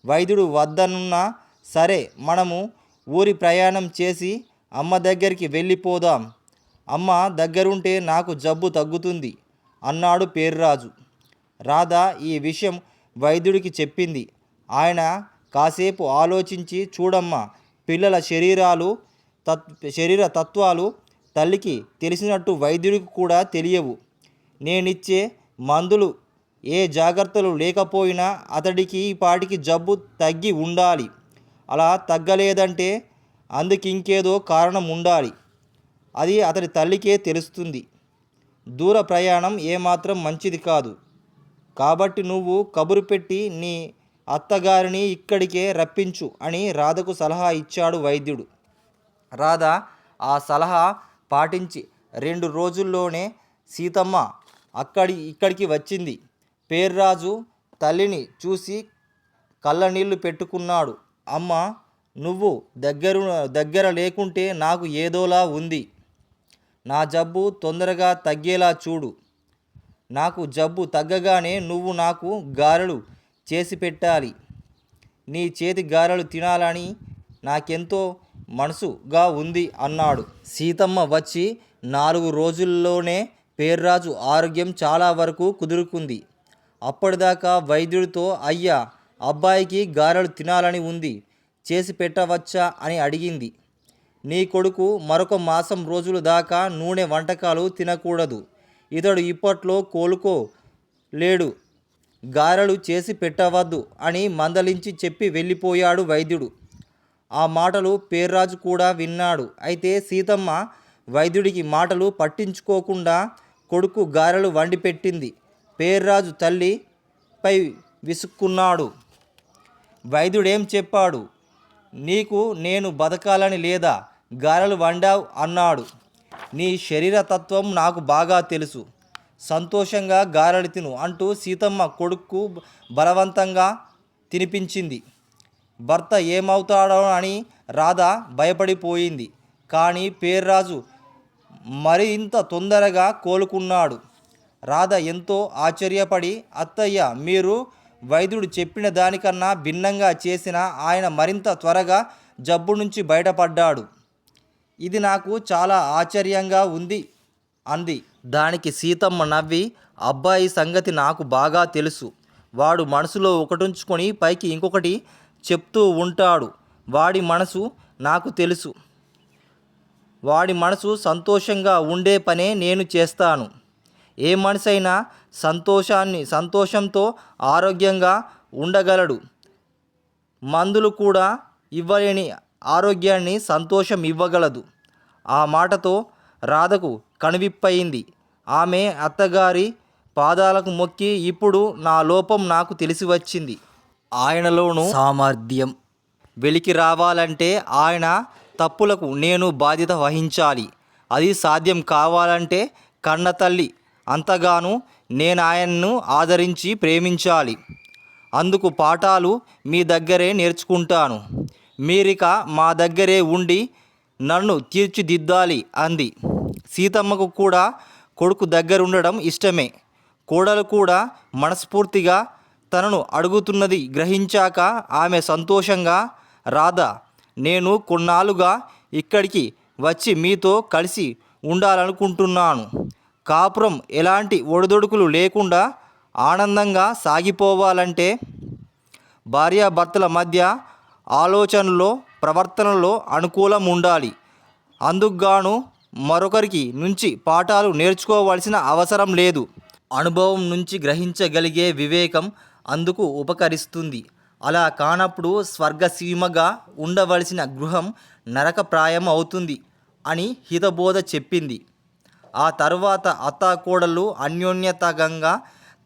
వైద్యుడు వద్దనున్నా సరే మనము ఊరి ప్రయాణం చేసి అమ్మ దగ్గరికి వెళ్ళిపోదాం. అమ్మ దగ్గరుంటే నాకు జబ్బు తగ్గుతుంది అన్నాడు పేర్రాజు. రాధ ఈ విషయం వైద్యుడికి చెప్పింది. ఆయన కాసేపు ఆలోచించి, చూడమ్మా, పిల్లల శరీర తత్వాలు తల్లికి తెలిసినట్టు వైద్యుడికి కూడా తెలియవు. నేనిచ్చే మందులు ఏ జాగ్రత్తలు లేకపోయినా అతడికి ఈ పాటికి జబ్బు తగ్గి ఉండాలి. అలా తగ్గలేదంటే అందుకింకేదో కారణం ఉండాలి. అది అతడి తల్లికే తెలుస్తుంది. దూర ప్రయాణం ఏమాత్రం మంచిది కాదు. కాబట్టి నువ్వు కబురు పెట్టి నీ అత్తగారిని ఇక్కడికే రప్పించు అని రాధకు సలహా ఇచ్చాడు వైద్యుడు. రాధ ఆ సలహా పాటించి 2 రోజుల్లోనే సీతమ్మ ఇక్కడికి వచ్చింది. పేర్రాజు తల్లిని చూసి కళ్ళనీళ్ళు పెట్టుకున్నాడు. అమ్మ, నువ్వు దగ్గర లేకుంటే నాకు ఏదోలా ఉంది. నా జబ్బు తొందరగా తగ్గేలా చూడు. నాకు జబ్బు తగ్గగానే నువ్వు నాకు గారెలు చేసి పెట్టాలి. నీ చేతి గారెలు తినాలని నాకెంతో మనసుగా ఉంది అన్నాడు. సీతమ్మ వచ్చి 4 రోజుల్లోనే పేర్రాజు ఆరోగ్యం చాలా వరకు కుదురుకుంది. అప్పటిదాకా వైద్యుడితో, అయ్యా, అబ్బాయికి గారెలు తినాలని ఉంది, చేసి పెట్టవచ్చా అని అడిగింది. నీ కొడుకు మరొక మాసం రోజుల దాకా నూనె వంటకాలు తినకూడదు. ఇతడు ఇప్పట్లో కోలుకోలేడు. గారెలు చేసి పెట్టవద్దు అని మందలించి చెప్పి వెళ్ళిపోయాడు వైద్యుడు. ఆ మాటలు పేర్రాజు కూడా విన్నాడు. అయితే సీతమ్మ వైద్యుడికి మాటలు పట్టించుకోకుండా కొడుకు గారెలు వండి పెట్టింది. పేర్రాజు తల్లిపై విసుక్కున్నాడు. వైద్యుడేం చెప్పాడు? నీకు నేను బతకాలని లేదా గారెలు వండావు అన్నాడు. నీ శరీరతత్వం నాకు బాగా తెలుసు. సంతోషంగా గారెలు తిను అంటూ సీతమ్మ కొడుకు బలవంతంగా తినిపించింది. భర్త ఏమవుతాడో అని రాధ భయపడిపోయింది. కానీ పేర్రాజు మరింత తొందరగా కోలుకున్నాడు. రాధ ఎంతో ఆశ్చర్యపడి, అత్తయ్య, మీరు వైద్యుడు చెప్పిన దానికన్నా భిన్నంగా చేసినా ఆయన మరింత త్వరగా జబ్బు నుంచి బయటపడ్డాడు. ఇది నాకు చాలా ఆశ్చర్యంగా ఉంది అంది. దానికి సీతమ్మ నవ్వి, అబ్బాయి సంగతి నాకు బాగా తెలుసు. వాడు మనసులో ఒకటుంచుకొని పైకి ఇంకొకటి చెప్తూ ఉంటాడు. వాడి మనసు నాకు తెలుసు. వాడి మనసు సంతోషంగా ఉండే పనే నేను చేస్తాను. ఏ మనిషైనా సంతోషంతో ఆరోగ్యంగా ఉండగలడు. మందులు కూడా ఇవ్వలేని ఆరోగ్యాన్ని సంతోషం ఇవ్వగలదు. ఆ మాటతో రాధకు కనువిప్పయింది. ఆమె అత్తగారి పాదాలకు మొక్కి, ఇప్పుడు నా లోపం నాకు తెలిసి వచ్చింది. ఆయనలోనూ సామర్థ్యం వెలికి రావాలంటే ఆయన తప్పులకు నేను బాధ్యత వహించాలి. అది సాధ్యం కావాలంటే కన్నతల్లి అంతగానూ నేను ఆయన్ను ఆదరించి ప్రేమించాలి. అందుకు పాఠాలు మీ దగ్గరే నేర్చుకుంటాను. మీరిక మా దగ్గరే ఉండి నన్ను తీర్చిదిద్దాలి అంది. సీతమ్మకు కూడా కొడుకు దగ్గరుండడం ఇష్టమే. కోడలు కూడా మనస్ఫూర్తిగా తనను అడుగుతున్నది గ్రహించాక ఆమె సంతోషంగా, రాధా, నేను కొన్నాళ్ళుగా ఇక్కడికి వచ్చి మీతో కలిసి ఉండాలనుకుంటున్నాను. కాపురం ఎలాంటి ఒడిదొడుకులు లేకుండా ఆనందంగా సాగిపోవాలంటే భార్యాభర్తల మధ్య ఆలోచనలో ప్రవర్తనలో అనుకూలం ఉండాలి. అందుకుగాను మరొకరికి నుంచి పాఠాలు నేర్చుకోవాల్సిన అవసరం లేదు. అనుభవం నుంచి గ్రహించగలిగే వివేకం అందుకు ఉపకరిస్తుంది. అలా కానప్పుడు స్వర్గసీమగా ఉండవలసిన గృహం నరకప్రాయం అవుతుంది అని హితబోధ చెప్పింది. ఆ తర్వాత అత్తాకోడళ్ళు అన్యోన్యతగా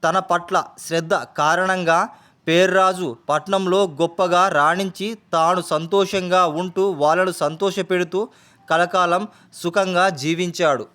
తన పట్ల శ్రద్ధ కారణంగా పేర్రాజు పట్నంలో గొప్పగా రాణించి తాను సంతోషంగా ఉంటూ వాళ్ళను సంతోషపెడుతూ కలకాలం సుఖంగా జీవించాడు.